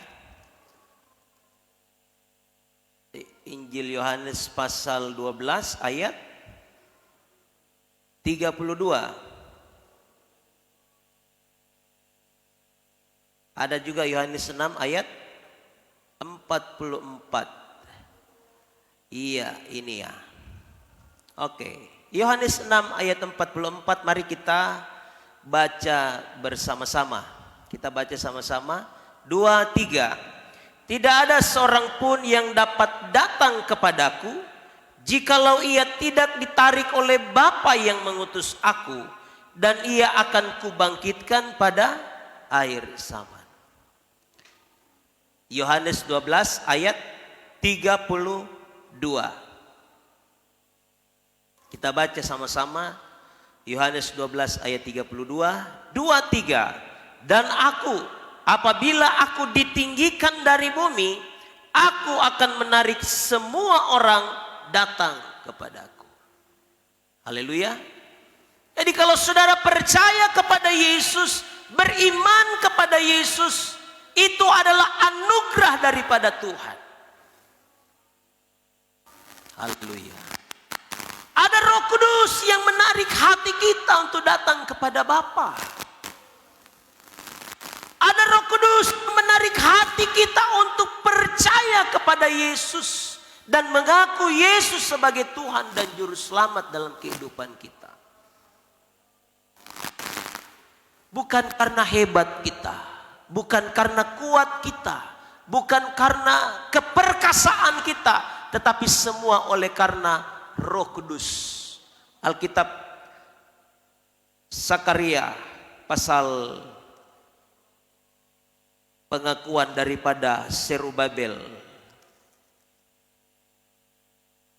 Injil Yohanes pasal 12 ayat 32. Ada juga Yohanes 6 ayat 44. Iya, ini ya. Oke. Yohanes 6 ayat 44, mari kita baca bersama-sama. Kita baca sama-sama. 2, 3. Tidak ada seorang pun yang dapat datang kepadaku jikalau ia tidak ditarik oleh Bapa yang mengutus aku, dan ia akan kubangkitkan pada air zaman. Yohanes 12 ayat 32. Kita baca sama-sama. Yohanes 12 ayat 32. 2, 3. Dan aku, apabila aku ditinggikan dari bumi, aku akan menarik semua orang datang kepadaku. Haleluya. Jadi kalau saudara percaya kepada Yesus, beriman kepada Yesus, itu adalah anugerah daripada Tuhan. Haleluya. Ada Roh Kudus yang menarik hati kita untuk datang kepada Bapa. Ada Roh Kudus yang menarik hati kita untuk percaya kepada Yesus dan mengaku Yesus sebagai Tuhan dan Juru Selamat dalam kehidupan kita. Bukan karena hebat kita, bukan karena kuat kita, bukan karena keperkasaan kita, tetapi semua oleh karena Roh Kudus. Alkitab Sakaria pasal pengakuan daripada Serubabel.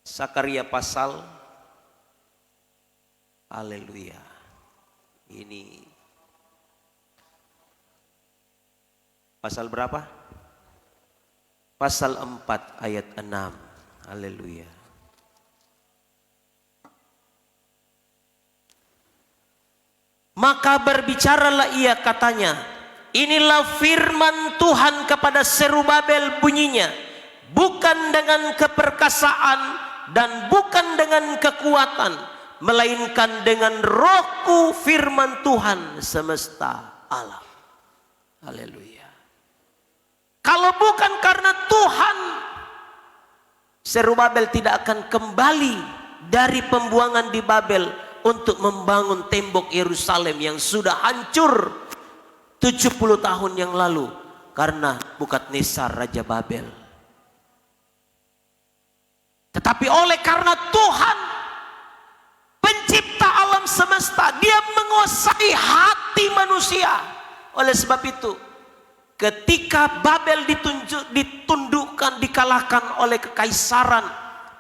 Sakaria pasal, haleluya. Ini pasal berapa? Pasal 4 ayat 6. Haleluya. Maka berbicaralah ia, katanya, inilah firman Tuhan kepada Serubabel bunyinya, bukan dengan keperkasaan dan bukan dengan kekuatan, melainkan dengan Rohku, firman Tuhan semesta alam. Haleluya. Kalau bukan karena Tuhan, Serubabel tidak akan kembali dari pembuangan di Babel untuk membangun tembok Yerusalem yang sudah hancur 70 tahun yang lalu karena Nebukadnezar Raja Babel. Tetapi oleh karena Tuhan pencipta alam semesta, dia menguasai hati manusia. Oleh sebab itu, ketika Babel ditundukkan, dikalahkan oleh kekaisaran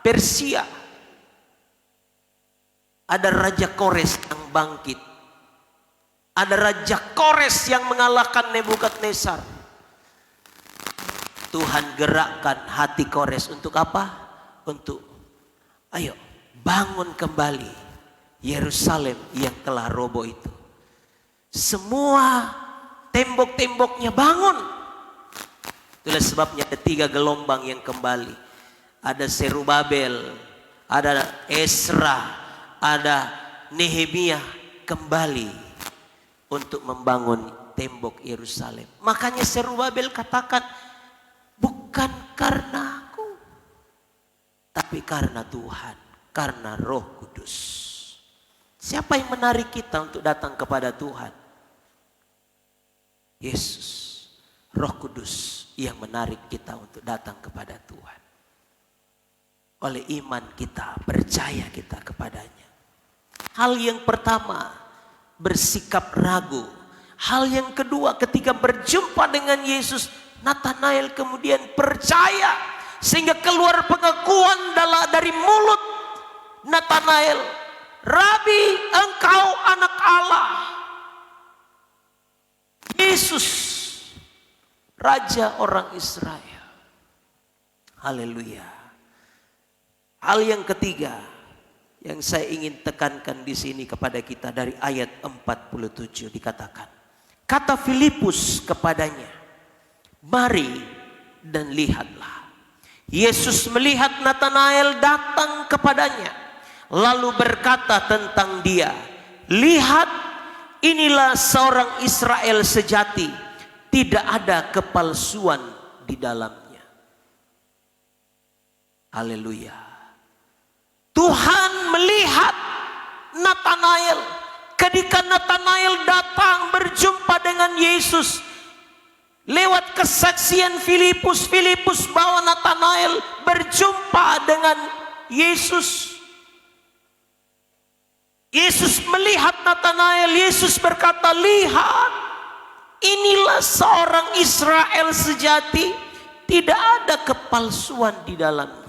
Persia, ada Raja Kores yang bangkit. Ada Raja Kores yang mengalahkan Nebukadnezar. Tuhan gerakkan hati Kores untuk apa? Untuk, ayo bangun kembali Yerusalem yang telah roboh itu. Semua tembok-temboknya bangun. Itulah sebabnya ada 3 gelombang yang kembali. Ada Serubabel, ada Esra, ada Nehemia kembali untuk membangun tembok Yerusalem. Makanya Serubabel katakan, bukan karena aku, tapi karena Tuhan, karena Roh Kudus. Siapa yang menarik kita untuk datang kepada Tuhan? Yesus, Roh Kudus yang menarik kita untuk datang kepada Tuhan. Oleh iman kita, percaya kita kepadanya. Hal yang pertama, bersikap ragu. Hal yang kedua, ketika berjumpa dengan Yesus, Natanael kemudian percaya. Sehingga keluar pengakuan dari mulut Natanael, Rabi, engkau anak Allah. Yesus, Raja orang Israel. Haleluya. Hal yang ketiga yang saya ingin tekankan di sini kepada kita dari ayat 47 dikatakan, kata Filipus kepadanya, mari dan lihatlah. Yesus melihat Natanael datang kepadanya, lalu berkata tentang dia, lihat, inilah seorang Israel sejati, tidak ada kepalsuan di dalamnya. Haleluya. Tuhan melihat Natanael. Ketika Natanael datang berjumpa dengan Yesus, lewat kesaksian Filipus, Filipus bawa Natanael berjumpa dengan Yesus. Yesus melihat Natanael, Yesus berkata, lihat, inilah seorang Israel sejati, tidak ada kepalsuan di dalamnya.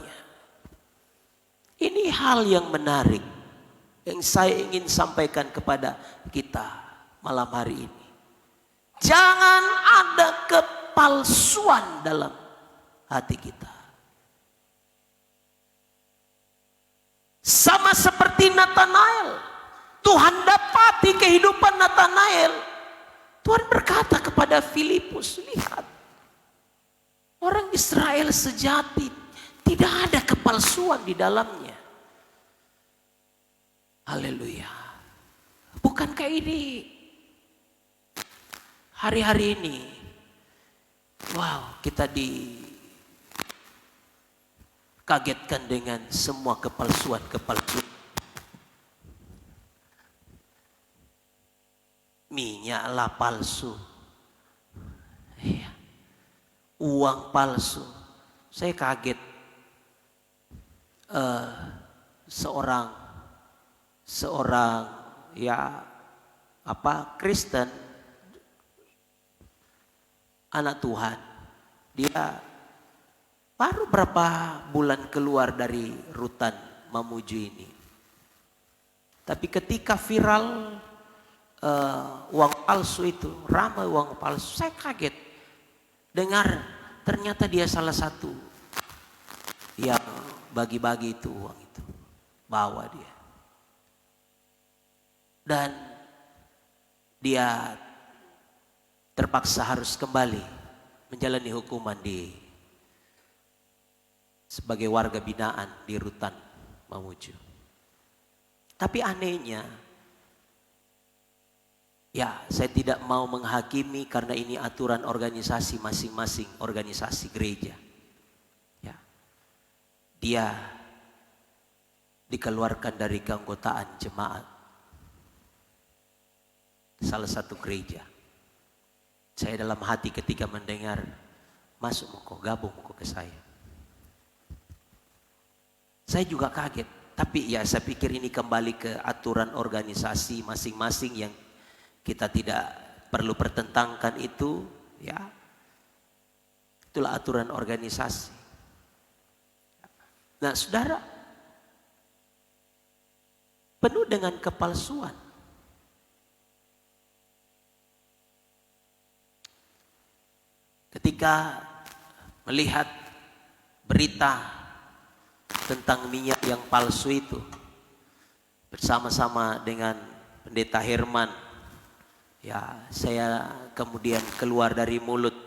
Ini hal yang menarik yang saya ingin sampaikan kepada kita malam hari ini. Jangan ada kepalsuan dalam hati kita. Sama seperti Nathanael. Tuhan dapati kehidupan Nathanael. Tuhan berkata kepada Filipus, lihat, orang Israel sejati, tidak ada kepalsuan di dalamnya. Haleluya. Bukankah ini hari-hari ini, wow, kita dikagetkan dengan semua kepalsuan. Minyaklah palsu, uang palsu. Saya kaget, seorang Kristen, anak Tuhan, dia baru berapa bulan keluar dari rutan Mamuju ini, tapi ketika viral uang palsu itu, ramai uang palsu, saya kaget dengar ternyata dia salah satu yang bagi-bagi itu uang itu, bawa dia, dan dia terpaksa harus kembali menjalani hukuman sebagai warga binaan di rutan Mamuju. Tapi anehnya, ya, saya tidak mau menghakimi karena ini aturan organisasi masing-masing organisasi gereja. Ya. Dia dikeluarkan dari keanggotaan jemaat salah satu gereja. Saya dalam hati ketika mendengar, masuk kok, gabung kok ke saya. Saya juga kaget, tapi ya saya pikir ini kembali ke aturan organisasi masing-masing yang kita tidak perlu pertentangkan itu, ya. Itulah aturan organisasi. Nah, saudara, penuh dengan kepalsuan. Ketika melihat berita tentang minyak yang palsu itu, bersama-sama dengan Pendeta Herman, ya, saya kemudian keluar dari mulut.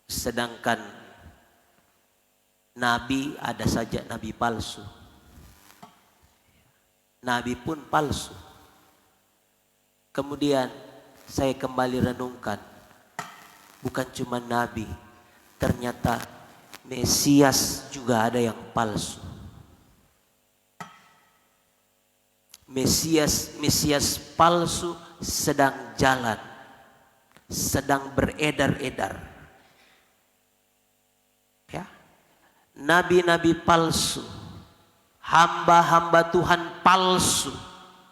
Sedangkan nabi, ada saja nabi palsu. Nabi pun palsu. Kemudian saya kembali renungkan, bukan cuma nabi, ternyata Mesias juga ada yang palsu. Mesias palsu sedang jalan, sedang beredar-edar. Ya. Nabi-nabi palsu, hamba-hamba Tuhan palsu.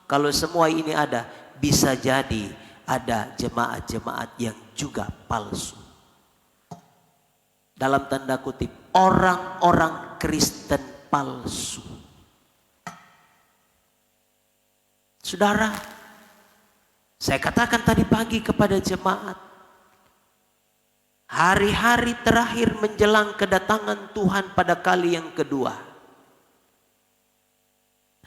Kalau semua ini ada, bisa jadi ada jemaat-jemaat yang juga palsu. Dalam tanda kutip, orang-orang Kristen palsu. Saudara, saya katakan tadi pagi kepada jemaat, hari-hari terakhir menjelang kedatangan Tuhan pada kali yang kedua.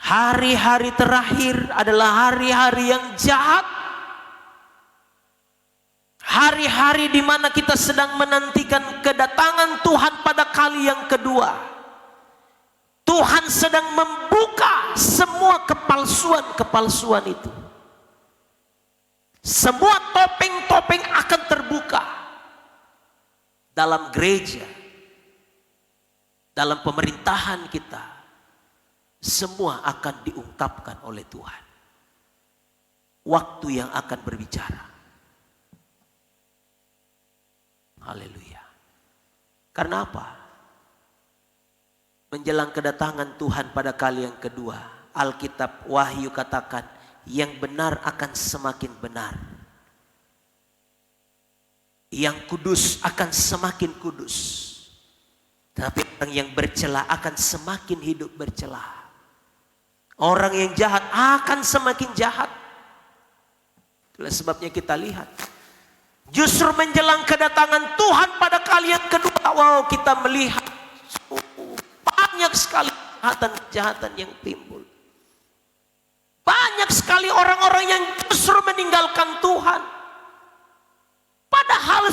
Hari-hari terakhir adalah hari-hari yang jahat. Hari-hari di mana kita sedang menantikan kedatangan Tuhan pada kali yang kedua. Tuhan sedang membuka semua kepalsuan-kepalsuan itu. Semua topeng-topeng akan terbuka dalam gereja, dalam pemerintahan kita. Semua akan diungkapkan oleh Tuhan. Waktu yang akan berbicara. Haleluya. Karena apa? Menjelang kedatangan Tuhan pada kali yang kedua, Alkitab Wahyu katakan, yang benar akan semakin benar. Yang kudus akan semakin kudus. Tapi orang yang bercela akan semakin hidup bercela. Orang yang jahat akan semakin jahat. Itulah sebabnya kita lihat, justru menjelang kedatangan Tuhan pada kali yang kedua, wow, kita melihat banyak sekali kejahatan-kejahatan yang timbul. Banyak sekali orang-orang yang justru meninggalkan Tuhan. Padahal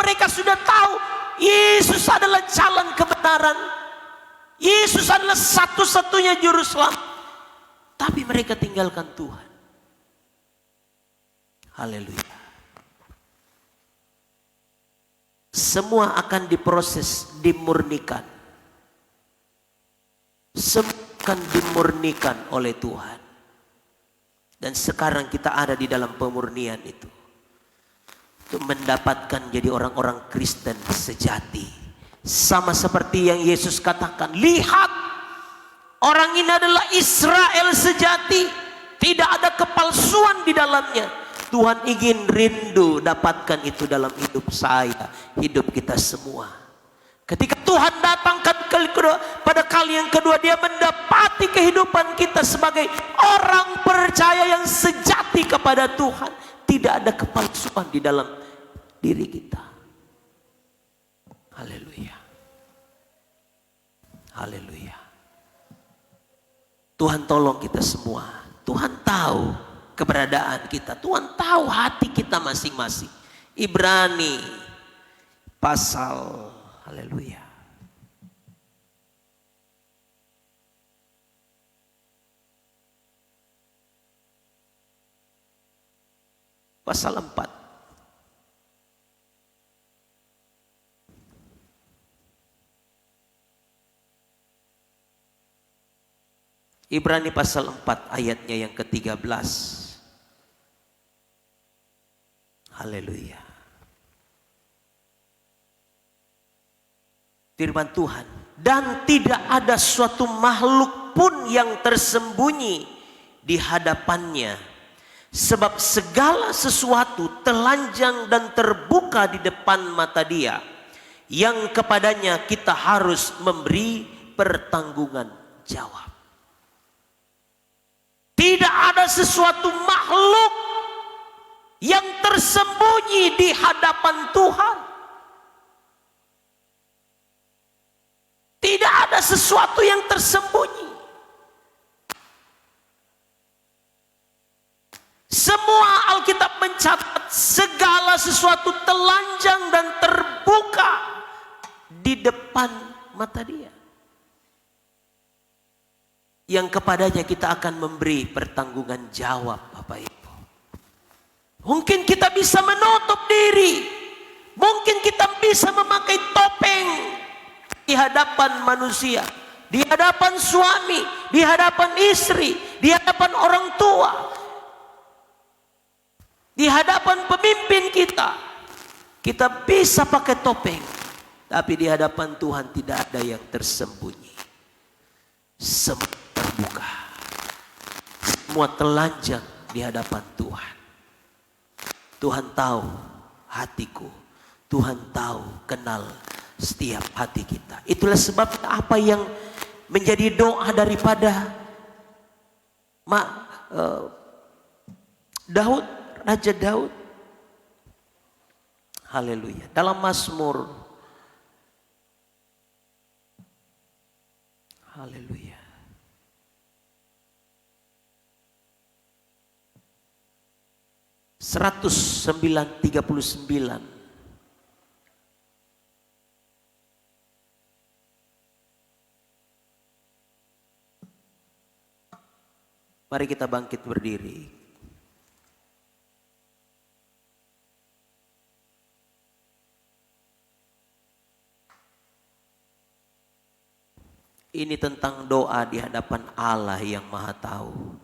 mereka sudah tahu Yesus adalah jalan kebenaran. Yesus adalah satu-satunya juru selamat. Tapi mereka tinggalkan Tuhan. Haleluya. Semua akan diproses, dimurnikan. Semua akan dimurnikan oleh Tuhan. Dan sekarang kita ada di dalam pemurnian itu. Untuk mendapatkan jadi orang-orang Kristen sejati. Sama seperti yang Yesus katakan. Lihat, orang ini adalah Israel sejati. Tidak ada kepalsuan di dalamnya. Tuhan ingin rindu dapatkan itu dalam hidup saya, hidup kita semua. Ketika Tuhan datangkan pada kali yang kedua, dia mendapati kehidupan kita sebagai orang percaya yang sejati kepada Tuhan. Tidak ada kepalsuan di dalam diri kita. Haleluya. Haleluya. Tuhan tolong kita semua. Tuhan tahu keberadaan kita. Tuhan tahu hati kita masing-masing. Ibrani pasal, haleluya, pasal 4. Ibrani pasal 4 ayatnya yang ke-13. Haleluya. Firman Tuhan, dan tidak ada suatu makhluk pun yang tersembunyi di hadapannya, sebab segala sesuatu telanjang dan terbuka di depan mata Dia, yang kepadanya kita harus memberi pertanggungan jawab. Tidak ada sesuatu makhluk yang tersembunyi di hadapan Tuhan. Tidak ada sesuatu yang tersembunyi. Semua Alkitab mencatat segala sesuatu telanjang dan terbuka di depan mata Dia, yang kepadanya kita akan memberi pertanggungan jawab, Bapak Ibu. Mungkin kita bisa menutup diri. Mungkin kita bisa memakai topeng di hadapan manusia, di hadapan suami, di hadapan istri, di hadapan orang tua, di hadapan pemimpin kita. Kita bisa pakai topeng, tapi di hadapan Tuhan tidak ada yang tersembunyi. Semua terbuka, semua telanjang di hadapan Tuhan. Tuhan tahu hatiku, Tuhan tahu, kenal setiap hati kita. Itulah sebab apa yang menjadi doa daripada Daud, Raja Daud. Haleluya. Dalam Mazmur, haleluya, 109:39. Mari kita bangkit berdiri. Ini tentang doa di hadapan Allah yang Maha Tahu.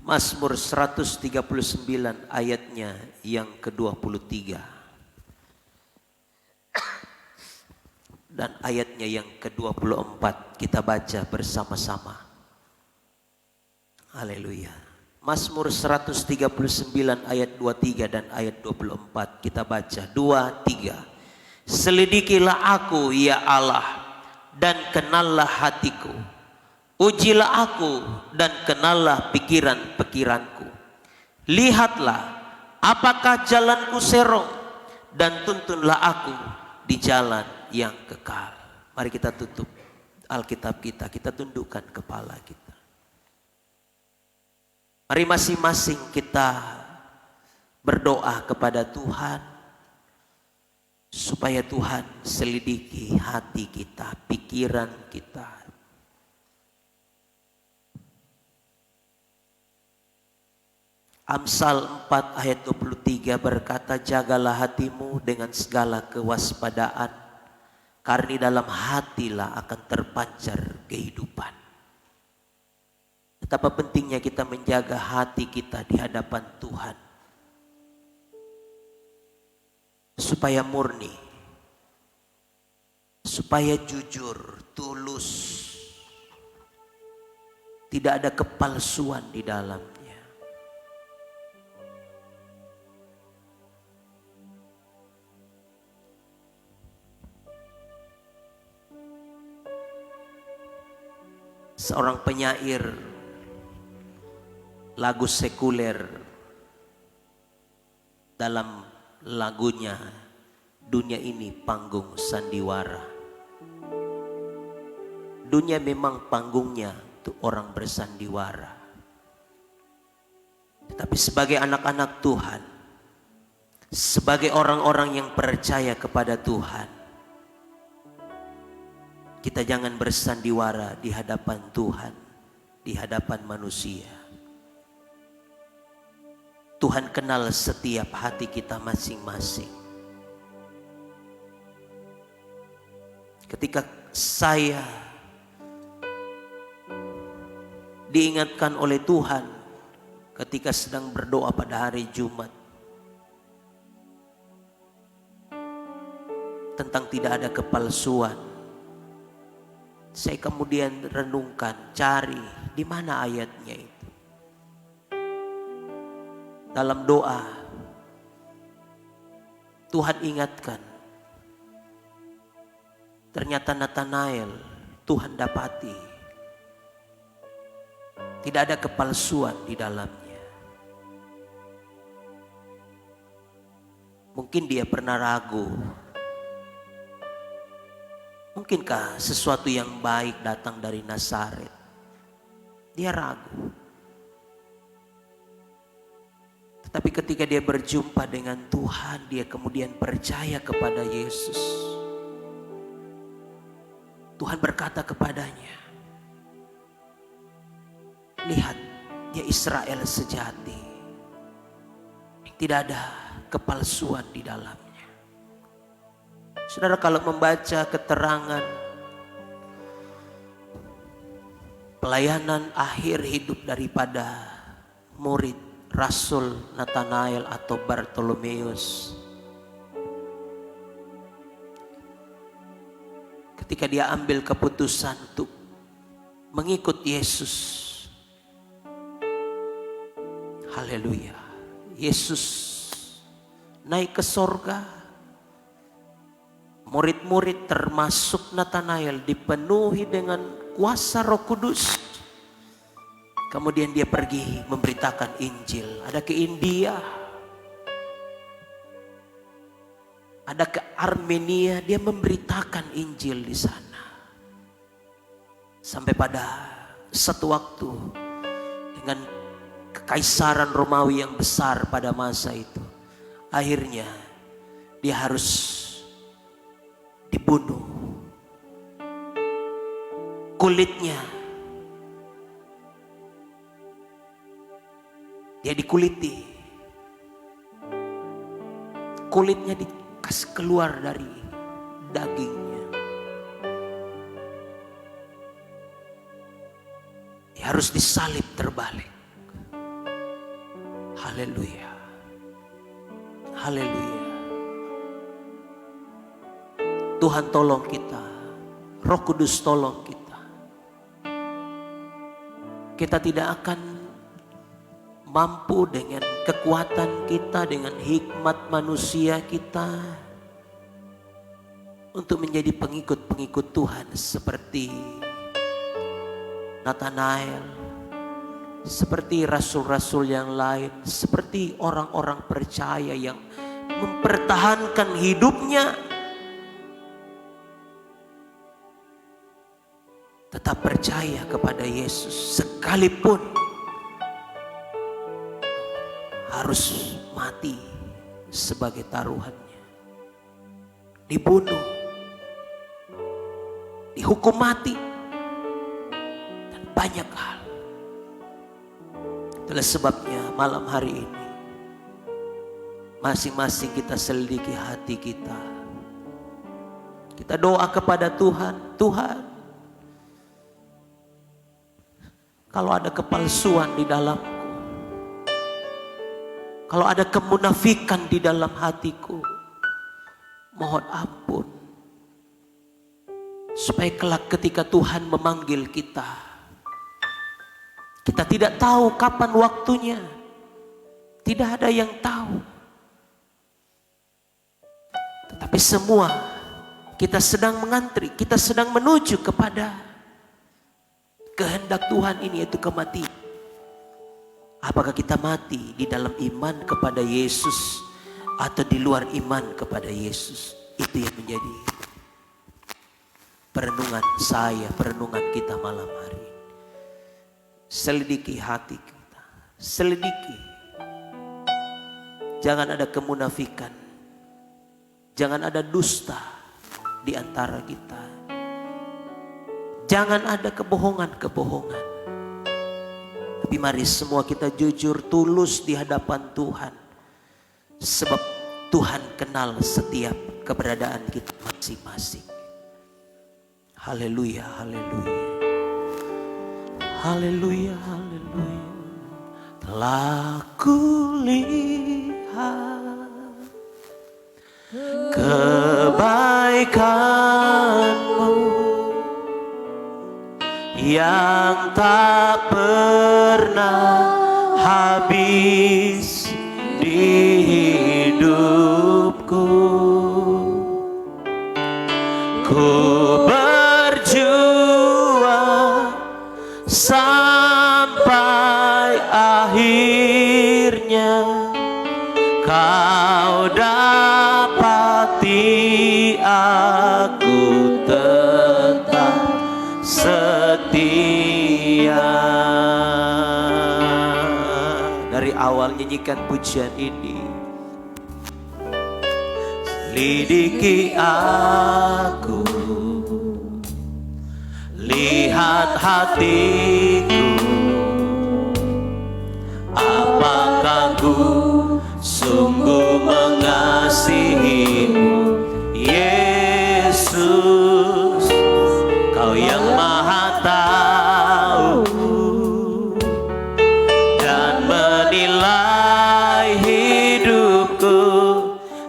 Mazmur 139 ayatnya yang ke-23 dan ayatnya yang ke-24 kita baca bersama-sama. Haleluya. Mazmur 139 ayat 23 dan ayat 24 kita baca 2, 3. Selidikilah aku ya Allah dan kenallah hatiku. Ujilah aku dan kenallah pikiran-pikiranku. Lihatlah apakah jalanku serong dan tuntunlah aku di jalan yang kekal. Mari kita tutup Alkitab kita tundukkan kepala kita. Mari masing-masing kita berdoa kepada Tuhan supaya Tuhan selidiki hati kita, pikiran kita. Amsal 4 ayat 23 berkata, jagalah hatimu dengan segala kewaspadaan, karena di dalam hatilah akan terpancar kehidupan. Betapa pentingnya kita menjaga hati kita di hadapan Tuhan, supaya murni, supaya jujur, tulus, tidak ada kepalsuan di dalamnya. Seorang penyair lagu sekuler dalam lagunya Dunia Ini Panggung Sandiwara. Dunia memang panggungnya untuk orang bersandiwara. Tetapi sebagai anak-anak Tuhan, sebagai orang-orang yang percaya kepada Tuhan, kita jangan bersandiwara di hadapan Tuhan, di hadapan manusia. Tuhan kenal setiap hati kita masing-masing. Ketika saya diingatkan oleh Tuhan ketika sedang berdoa pada hari Jumat tentang tidak ada kepalsuan, saya kemudian renungkan, cari di mana ayatnya itu. Dalam doa, Tuhan ingatkan, ternyata Nathanael Tuhan dapati tidak ada kepalsuan di dalamnya. Mungkin dia pernah ragu. Mungkinkah sesuatu yang baik datang dari Nazaret? Dia ragu. Tetapi ketika dia berjumpa dengan Tuhan, dia kemudian percaya kepada Yesus. Tuhan berkata kepadanya, lihat, dia Israel sejati. Tidak ada kepalsuan di dalamnya. Saudara, kalau membaca keterangan pelayanan akhir hidup daripada murid Rasul Nathanael atau Bartolomeus, ketika dia ambil keputusan untuk mengikut Yesus, haleluya, Yesus naik ke sorga. Murid-murid termasuk Nathanael dipenuhi dengan kuasa Roh Kudus. Kemudian dia pergi memberitakan Injil. Ada ke India, ada ke Armenia, dia memberitakan Injil di sana. Sampai pada satu waktu dengan kekaisaran Romawi yang besar pada masa itu, akhirnya dia harus dibunuh. Kulitnya dia dikuliti, kulitnya dikasih keluar dari dagingnya. Dia harus disalib terbalik. Haleluya, haleluya. Tuhan tolong kita, Roh Kudus tolong kita. Kita tidak akan mampu dengan kekuatan kita, dengan hikmat manusia kita untuk menjadi pengikut-pengikut Tuhan seperti Nathanael, seperti rasul-rasul yang lain, seperti orang-orang percaya yang mempertahankan hidupnya tetap percaya kepada Yesus sekalipun harus mati sebagai taruhannya, dibunuh, dihukum mati, dan banyak hal. Itulah sebabnya malam hari ini masing-masing kita selidiki hati kita. Kita doa kepada Tuhan, Tuhan, kalau ada kepalsuan di dalamku, kalau ada kemunafikan di dalam hatiku, mohon ampun. Supaya kelak ketika Tuhan memanggil kita, kita tidak tahu kapan waktunya. Tidak ada yang tahu. Tetapi semua kita sedang mengantri, kita sedang menuju kepada kehendak Tuhan ini, yaitu kematian. Apakah kita mati di dalam iman kepada Yesus atau di luar iman kepada Yesus? Itu yang menjadi perenungan saya, perenungan kita malam hari ini. Selidiki hati kita, selidiki. Jangan ada kemunafikan, jangan ada dusta di antara kita. Jangan ada kebohongan-kebohongan. Tapi mari semua kita jujur, tulus di hadapan Tuhan. Sebab Tuhan kenal setiap keberadaan kita masing-masing. Haleluya, haleluya. Haleluya, haleluya. Telah kulihat kebaikan-Mu yang tak pernah habis di hidupku. Ku berjuang sampai akhirnya Kau dapati aku tetap setia. Dari awal nyanyikan pujian ini. Selidiki aku, lihat hatiku, apakah ku sungguh mengasihimu, Yesus. Kau yang Maha tahu dan menilai hidupku,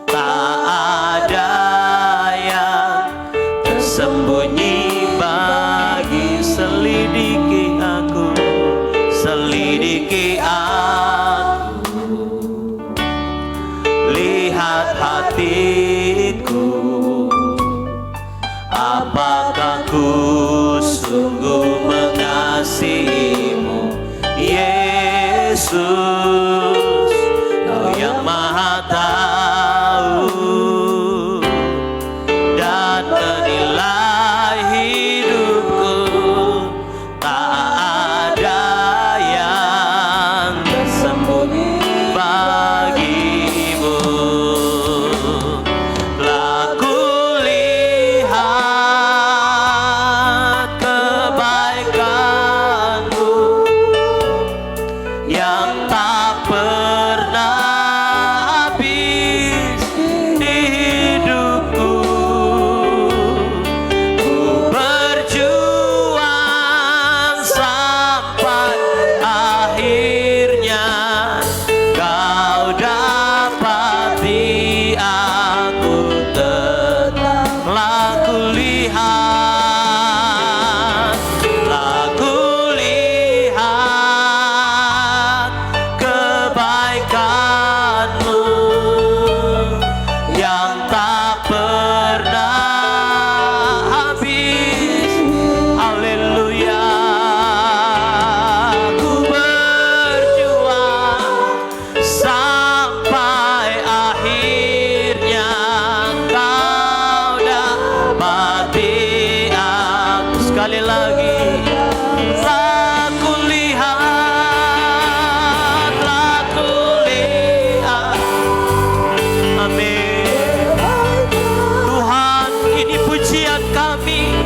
tak ada yang tersembunyi bagi. Selidiki aku, selidiki aku, lihat hatiku, apakah ku sungguh mengasihimu, Yesus. Kau yang Maha tahu dan menilai hidupku, tak ada yang tersembunyi bagimu. Telah kulihat kebaikan-Mu yang tak sekali lagi. Aku lihat, aku lihat. Amin. Tuhan, ini pujian kami.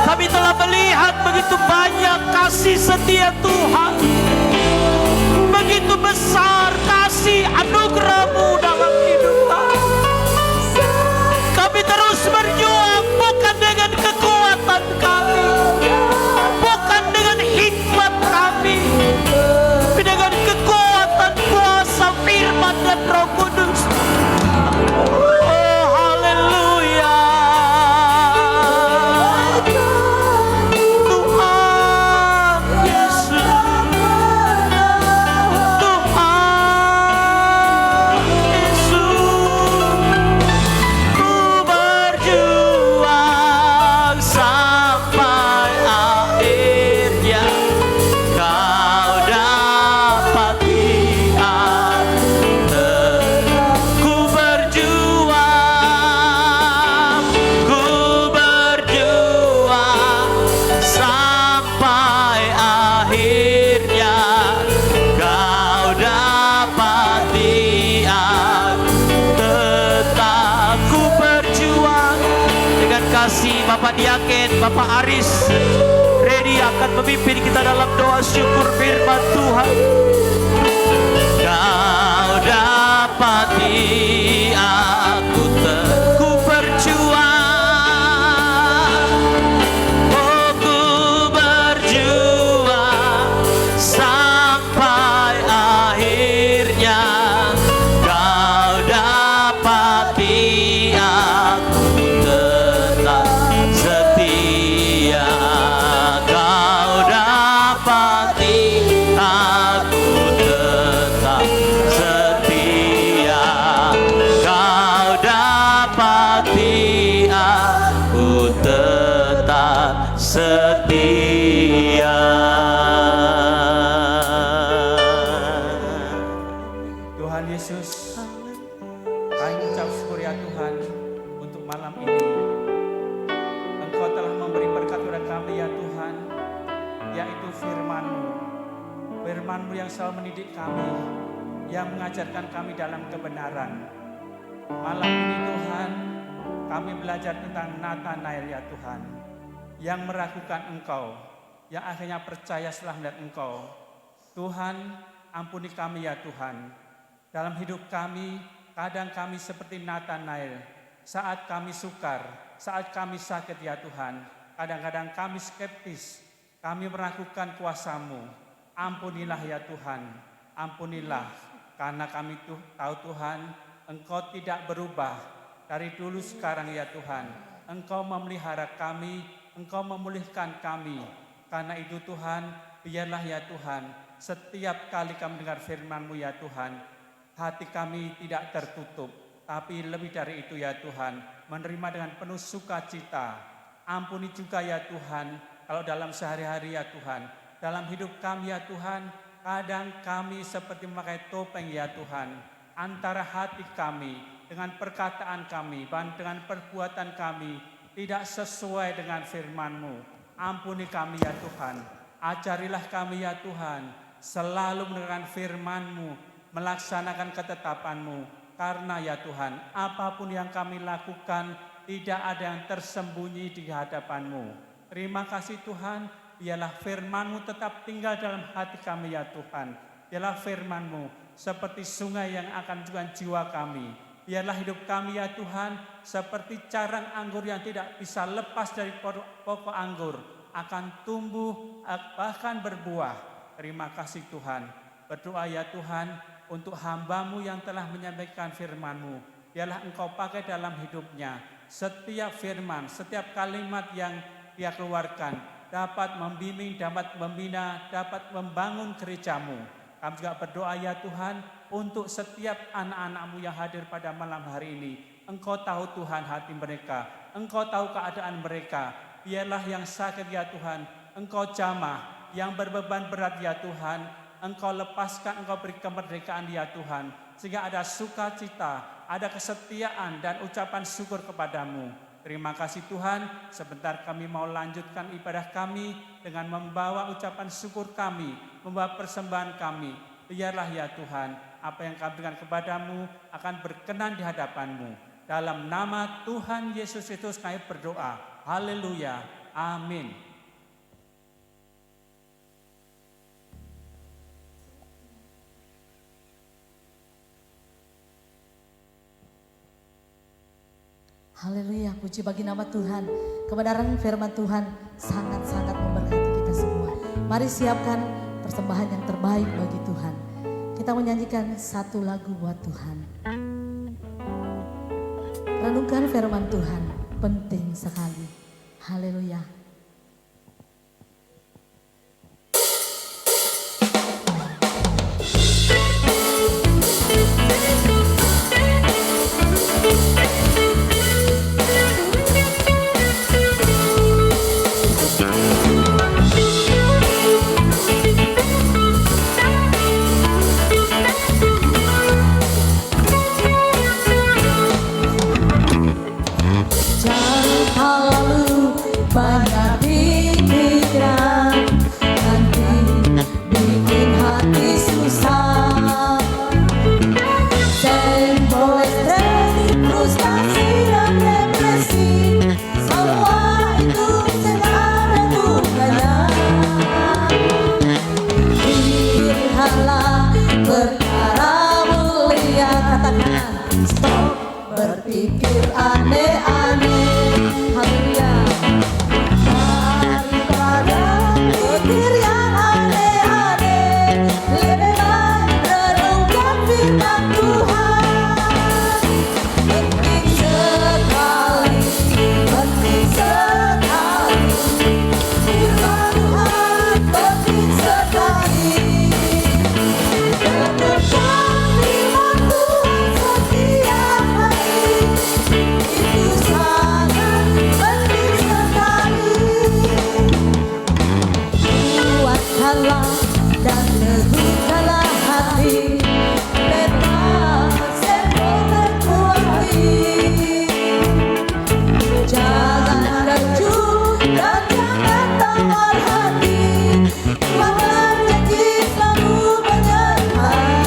Kami telah melihat begitu banyak kasih setia Tuhan. Begitu besar kasih anugerah-Mu dalam hidup kami. Kami terus berjuang bukan dengan kekuatan kami, bukan dengan hikmat kami, tapi dengan kekuatan kuasa firman dan Roh Kudus. Oh, haleluya. Tuhan Yesus, Tuhan Yesus, ku berjuang sampai akhirnya kau dapati aku. Ku berjuang sampai akhirnya kau dapati aku. Tetap ku berjuang dengan kasih. Bapak Diaken, Bapak Aris ready akan memimpin kita dalam doa syukur firman Tuhan. Kau dapati aku, ku berjuang. Oh, ku berjuang sampai akhirnya kau dapati aku tetap setia. Kau dapati aku tetap setia. Kau dapati aku tetap setia. Tuhan Yesus, kami ucap syukur ya Tuhan untuk malam ini. Engkau telah memberi berkat kepada kami ya Tuhan, yaitu firman-Mu. Firman-Mu yang selalu mendidik kami, yang mengajarkan kami dalam kebenaran. Malam ini Tuhan, kami belajar tentang Nathanael ya Tuhan, yang meragukan Engkau, yang akhirnya percaya setelah melihat Engkau. Tuhan, ampuni kami ya Tuhan. Dalam hidup kami, kadang kami seperti Nathanael. Saat kami sukar, saat kami sakit ya Tuhan, kadang-kadang kami skeptis, kami meragukan kuasa-Mu. Ampunilah ya Tuhan, ampunilah, karena kami tahu Tuhan, Engkau tidak berubah dari dulu sekarang ya Tuhan. Engkau memelihara kami, Engkau memulihkan kami. Karena itu Tuhan, biarlah ya Tuhan, setiap kali kami dengar firman-Mu ya Tuhan, hati kami tidak tertutup, tapi lebih dari itu ya Tuhan, menerima dengan penuh sukacita. Ampuni juga ya Tuhan, kalau dalam sehari-hari ya Tuhan, dalam hidup kami ya Tuhan, kadang kami seperti memakai topeng ya Tuhan, antara hati kami dengan perkataan kami, dengan perbuatan kami, tidak sesuai dengan firman-Mu. Ampuni kami ya Tuhan, ajarilah kami ya Tuhan, selalu mendengarkan firman-Mu, melaksanakan ketetapan-Mu. Karena ya Tuhan, apapun yang kami lakukan, tidak ada yang tersembunyi di hadapan-Mu. Terima kasih Tuhan, biarlah firman-Mu tetap tinggal dalam hati kami ya Tuhan. Biarlah firman-Mu seperti sungai yang akan mencukurkan jiwa kami. Biarlah hidup kami ya Tuhan, seperti carang anggur yang tidak bisa lepas dari pokok anggur, akan tumbuh bahkan berbuah. Terima kasih Tuhan. Berdoa ya Tuhan, untuk hamba-Mu yang telah menyampaikan firman-Mu, biarlah Engkau pakai dalam hidupnya. Setiap firman, setiap kalimat yang dia keluarkan dapat membimbing, dapat membina, dapat membangun gereja-Mu. Kami juga berdoa ya Tuhan, untuk setiap anak-anak-Mu yang hadir pada malam hari ini. Engkau tahu Tuhan hati mereka, Engkau tahu keadaan mereka. Biarlah yang sakit ya Tuhan, Engkau jamah, yang berbeban berat ya Tuhan, Engkau lepaskan, Engkau beri kemerdekaan ya Tuhan. Sehingga ada sukacita, ada kesetiaan dan ucapan syukur kepadamu. Terima kasih Tuhan, sebentar kami mau lanjutkan ibadah kami dengan membawa ucapan syukur kami, membawa persembahan kami. Biarlah ya Tuhan, apa yang kami berikan kepadamu akan berkenan di hadapan-Mu. Dalam nama Tuhan Yesus Kristus kami berdoa. Haleluya. Amin. Haleluya, puji bagi nama Tuhan. Kebenaran firman Tuhan sangat-sangat memberkati kita semua. Mari siapkan persembahan yang terbaik bagi Tuhan. Kita menyanyikan satu lagu buat Tuhan. Renungkan firman Tuhan, penting sekali. Haleluya. Berpikir aneh-aneh, haleluya. Daripada pikir yang aneh-aneh, lebih baik renungkan firman Tuhan. Penting sekali, penting sekali. Firman Tuhan penting sekali. Renungkan firman Tuhan setiap hari. Itu sangat penting sekali. Kuatkanlah dan teguhkanlah hati, bebas dan berkuati. Jangan terjun dan jangan tawar hati, Tuhan janji selalu menyertai.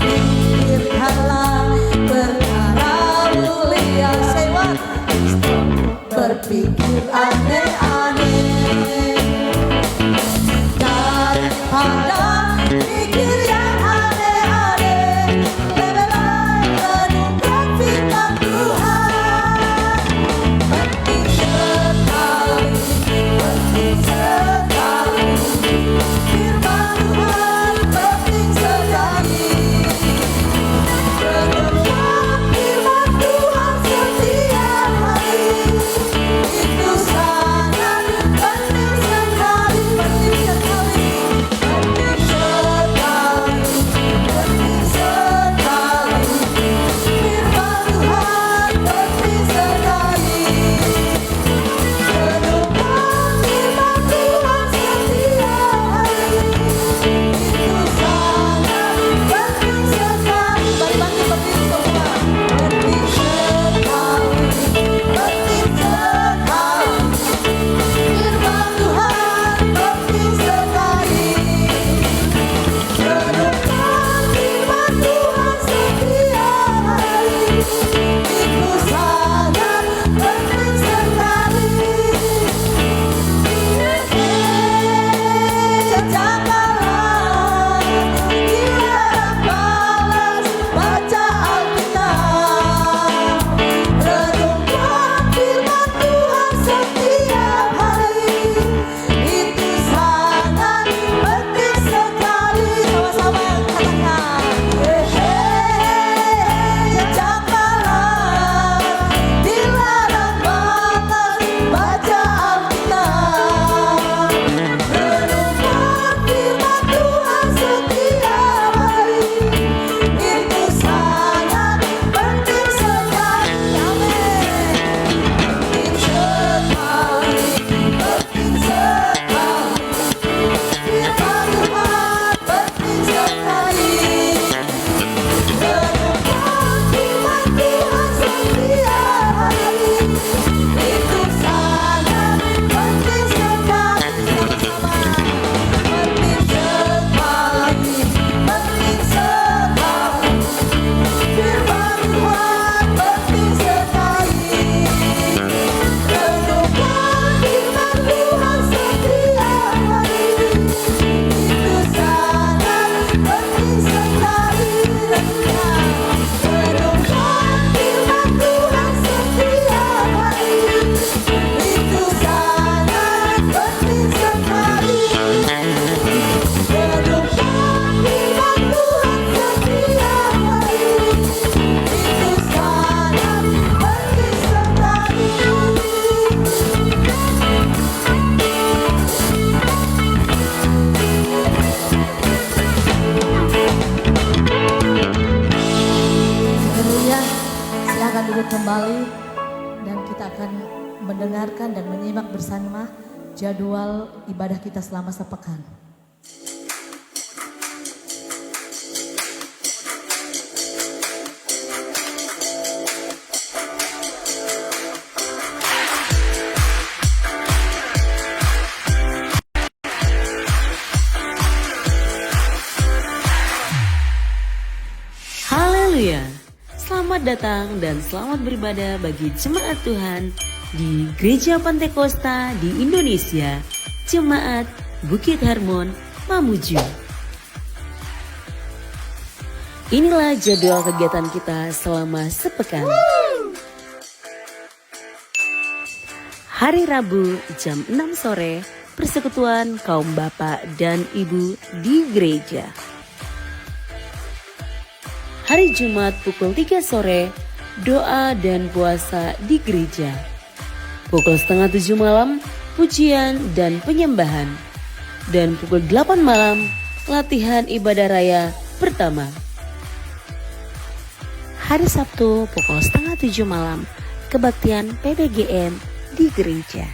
Pikirkanlah perkara mulia, sewa berpikir aneh-aneh. Daripada pikir yang aneh-aneh, lebih baik renungkan firman Tuhan. Penting sekali, penting sekali. Firman Tuhan penting sekali. Renungkan firman Tuhan setiap hari. Itu sangat penting sekali. kembali dan kita akan mendengarkan dan menyimak bersama jadwal ibadah kita selama sepekan. Haleluya. Selamat datang dan selamat beribadah bagi jemaat Tuhan di Gereja Pantekosta di Indonesia, Jemaat Bukit Harmon, Mamuju. Inilah jadwal kegiatan kita selama sepekan. Hari Rabu jam 6 sore, persekutuan kaum bapak dan ibu di gereja. Hari Jumat pukul 3 sore, doa dan puasa di gereja. Pukul setengah 7 malam, pujian dan penyembahan. Dan pukul 8 malam, latihan ibadah raya pertama. Hari Sabtu pukul setengah 7 malam, kebaktian PPGM di gereja.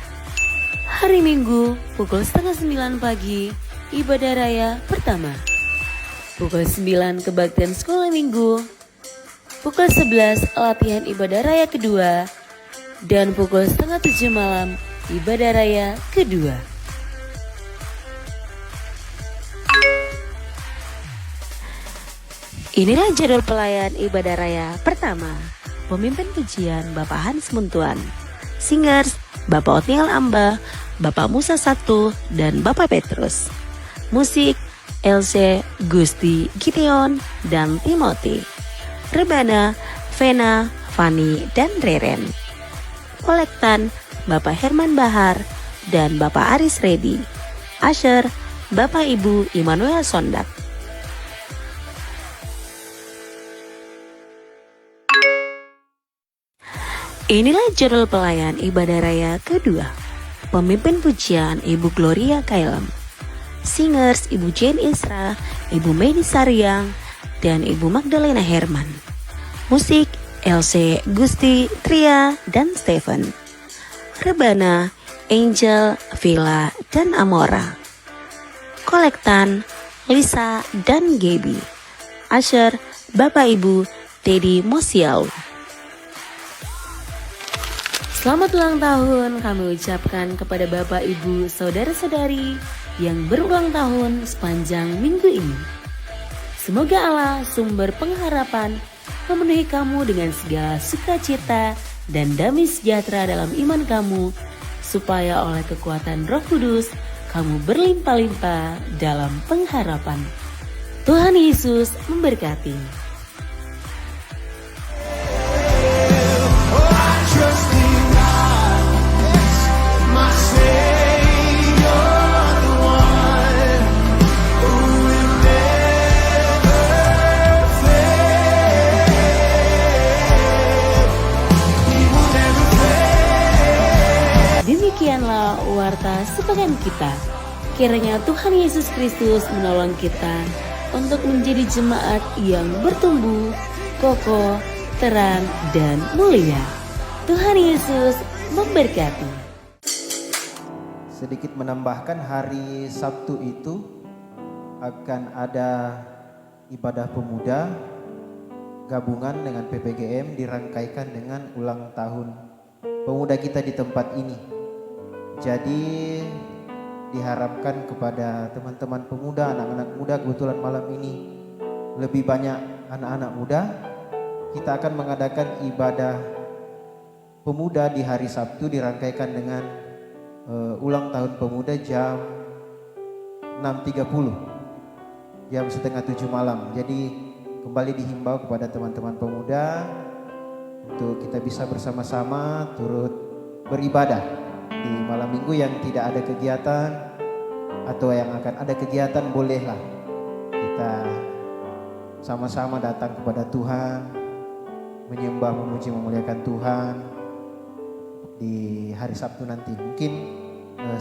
Hari Minggu pukul setengah 9 pagi, ibadah raya pertama. Pukul 9 kebaktian sekolah minggu, pukul 11 latihan ibadah raya kedua, dan pukul setengah 7 malam ibadah raya kedua. Inilah jadwal pelayan ibadah raya pertama. Pemimpin pujian Bapak Hans Muntuan, singers Bapak Otniel Amba, Bapak Musa Satu, dan Bapak Petrus. Musik LC, Gusti, Gideon, dan Timothy. Rebana, Vena, Fani, dan Reren. Kolektan, Bapak Herman Bahar, dan Bapak Aris Redi. Asher, Bapak Ibu Immanuel Sondak. Inilah jadwal pelayan ibadah raya kedua. Pemimpin pujian Ibu Gloria Kailem. Singers Ibu Jane Isra, Ibu Medi Saryang, dan Ibu Magdalena Herman. Musik LC, Gusti, Tria, dan Stephen. Rebana, Angel, Villa, dan Amora. Kolektan, Lisa, dan Gaby. Asher, Bapak Ibu, Teddy Mosiau. Selamat ulang tahun kami ucapkan kepada Bapak Ibu, saudara-saudari yang berulang tahun sepanjang minggu ini. Semoga Allah sumber pengharapan memenuhi kamu dengan segala sukacita dan damai sejahtera dalam iman kamu, supaya oleh kekuatan Roh Kudus kamu berlimpah-limpah dalam pengharapan. Tuhan Yesus memberkati. Demikianlah warta sepekan kita. Kiranya Tuhan Yesus Kristus menolong kita untuk menjadi jemaat yang bertumbuh, kokoh, terang, dan mulia. Tuhan Yesus memberkati. Sedikit menambahkan, hari Sabtu itu akan ada ibadah pemuda gabungan dengan PPGM, dirangkaikan dengan ulang tahun pemuda kita di tempat ini. Jadi diharapkan kepada teman-teman pemuda, anak-anak muda, kebetulan malam ini lebih banyak anak-anak muda, kita akan mengadakan ibadah pemuda di hari Sabtu, dirangkaikan dengan ulang tahun pemuda jam 6.30, jam setengah 7 malam. Jadi kembali dihimbau kepada teman-teman pemuda untuk kita bisa bersama-sama turut beribadah di malam minggu yang tidak ada kegiatan, atau yang akan ada kegiatan bolehlah kita sama-sama datang kepada Tuhan, menyembah, memuji, memuliakan Tuhan di hari Sabtu nanti. Mungkin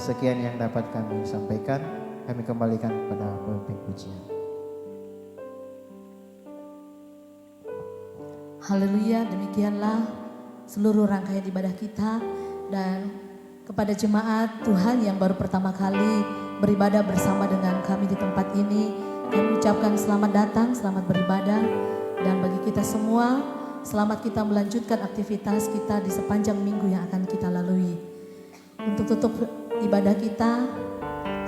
sekian yang dapat kami sampaikan. Kami kembalikan kepada pemimpin pujian. Haleluya, demikianlah seluruh rangkaian ibadah kita. Dan kepada jemaat Tuhan yang baru pertama kali beribadah bersama dengan kami di tempat ini, kami ucapkan selamat datang, selamat beribadah. Dan bagi kita semua, selamat kita melanjutkan aktivitas kita di sepanjang minggu yang akan kita lalui. Untuk tutup ibadah kita,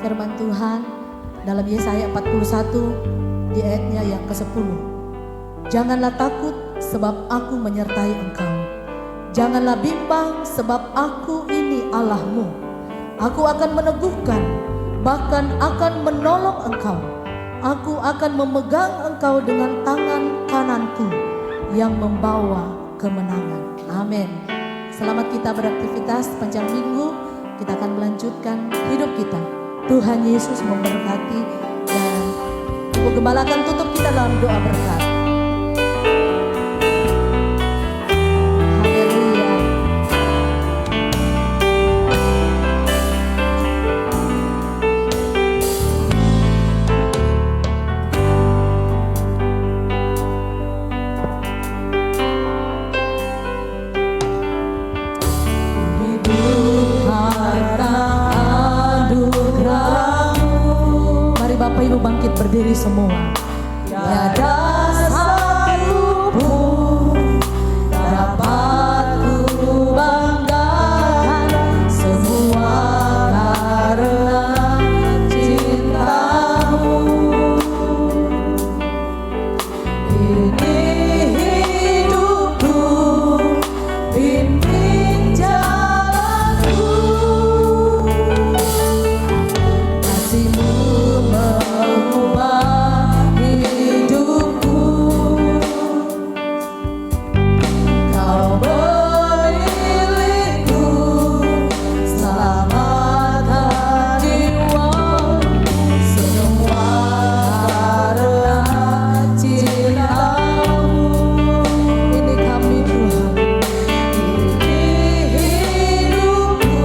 firman Tuhan dalam Yesaya 41 di ayatnya yang ke-10. Janganlah takut sebab aku menyertai engkau. Janganlah bimbang sebab aku ini Allahmu. Aku akan meneguhkan, bahkan akan menolong engkau. Aku akan memegang engkau dengan tangan kananku yang membawa kemenangan. Amin. Selamat kita beraktivitas sepanjang minggu. Kita akan melanjutkan hidup kita. Tuhan Yesus memberkati, dan Ibu Gembala akan tutup kita dalam doa berkat. Haleluya. Bapak Ibu bangkit berdiri semua. Tiada satu pun dapat ku banggakan, semua karena cintamu. Ini hidupku, pimpin jalanku. Kasih-Mu mengubah hidupku. Kau milikku, selamatkan jiwa. Semua karena cinta-Mu. Ini kami Tuhan. Ini hidupku,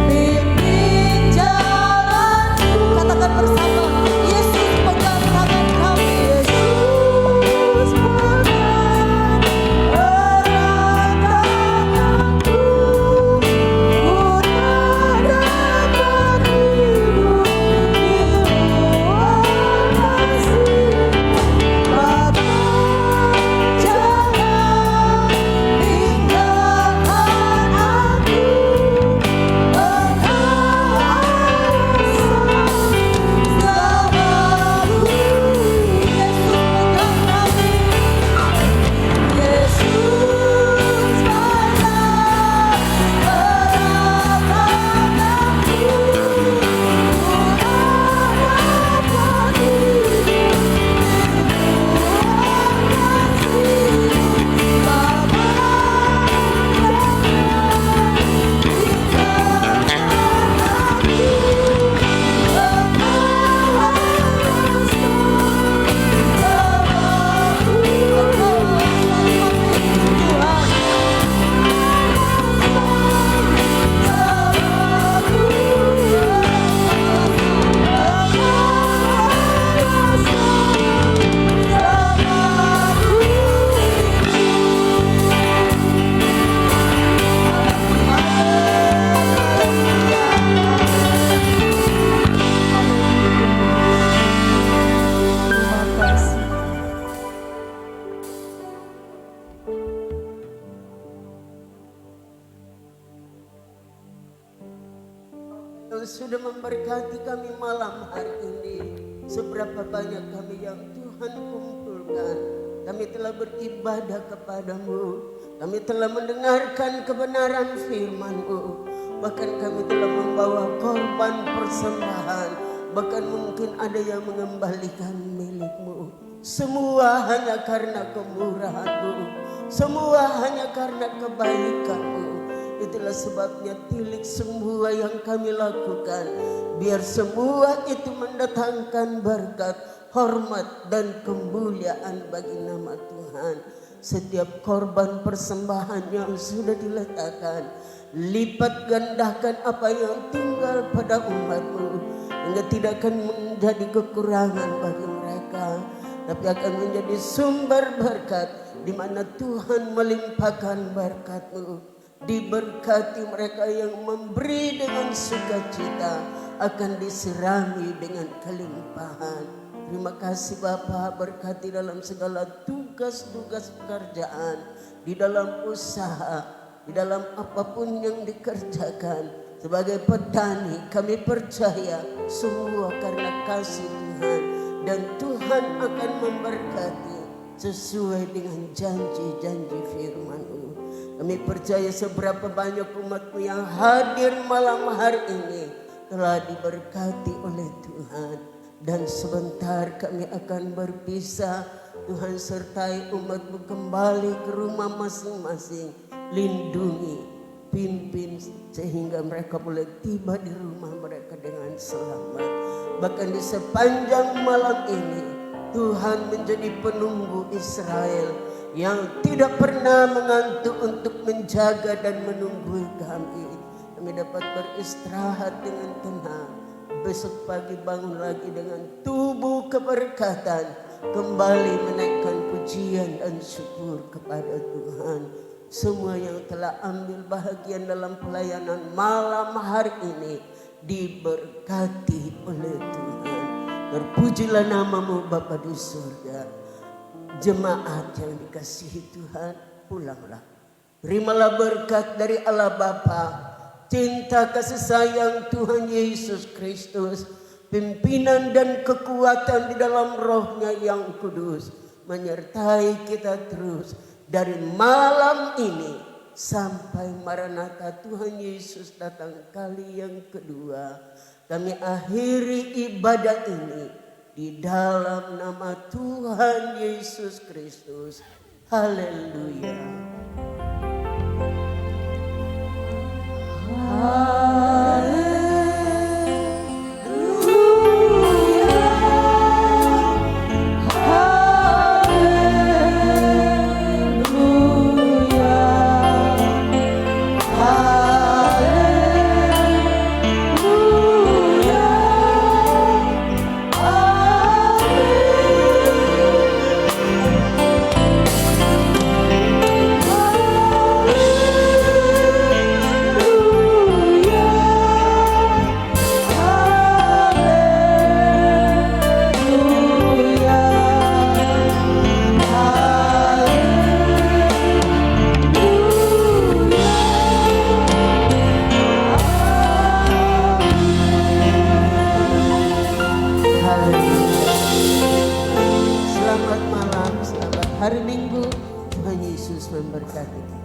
pimpin jalanku. Katakan bersama, Yesus pegang tangan kami. Yesus pegang erat tanganku. Ku tak dapat hidup di luar kasih. Bapa, jangan tinggalkan aku. Engkau selamaku. Yesus pegang kami. Yesus pegang erat tanganku. Ku tak dapat hidup di luar kasih. Bapa, Yang sudah memberkati kami malam hari ini. Seberapa banyak kami yang Tuhan kumpulkan. Kami telah beribadah kepadamu. Kami telah mendengarkan kebenaran firman-Mu. Bahkan kami telah membawa korban persembahan. Bahkan mungkin ada yang mengembalikan milik-Mu. Semua hanya karena kemurahan-Mu. Semua hanya karena kebaikan-Mu. Itulah sebabnya tilik semua yang kami lakukan, biar semua itu mendatangkan berkat, hormat dan kemuliaan bagi nama Tuhan. Setiap korban persembahan yang sudah diletakkan, lipat gandakan apa yang tinggal pada umat-Mu, hingga tidak akan menjadi kekurangan bagi mereka. tapi akan menjadi sumber berkat di mana Tuhan melimpahkan berkat-Mu. Diberkati mereka yang memberi dengan sukacita akan diserami dengan kelimpahan. Terima kasih Bapa, berkati dalam segala tugas-tugas pekerjaan, di dalam usaha, di dalam apapun yang dikerjakan. Sebagai petani kami percaya semua karena kasih Tuhan, dan Tuhan akan memberkati sesuai dengan janji-janji firman-Mu. Kami percaya seberapa banyak umat-Mu yang hadir malam hari ini telah diberkati oleh Tuhan. Dan sebentar kami akan berpisah. Tuhan sertai umat-Mu kembali ke rumah masing-masing. Lindungi, pimpin sehingga mereka boleh tiba di rumah mereka dengan selamat. Bahkan di sepanjang malam ini Tuhan menjadi penunggu Israel yang tidak pernah mengantuk untuk menjaga dan menunggu kami. Kami dapat beristirahat dengan tenang. Besok pagi bangun lagi dengan tubuh keberkatan, kembali menaikkan pujian dan syukur kepada Tuhan. Semua yang telah ambil bahagian dalam pelayanan malam hari ini diberkati oleh Tuhan. Terpujilah nama-Mu Bapa di surga. Jemaat yang dikasihi Tuhan, pulanglah. Terimalah berkat dari Allah Bapa, cinta kasih sayang Tuhan Yesus Kristus, pimpinan dan kekuatan di dalam Roh-Nya yang kudus menyertai kita terus dari malam ini sampai Maranatha Tuhan Yesus datang kali yang kedua. Kami akhiri ibadah ini di dalam nama Tuhan Yesus Kristus. Haleluya. Selamat malam, selamat hari Minggu. Tuhan Yesus memberkati.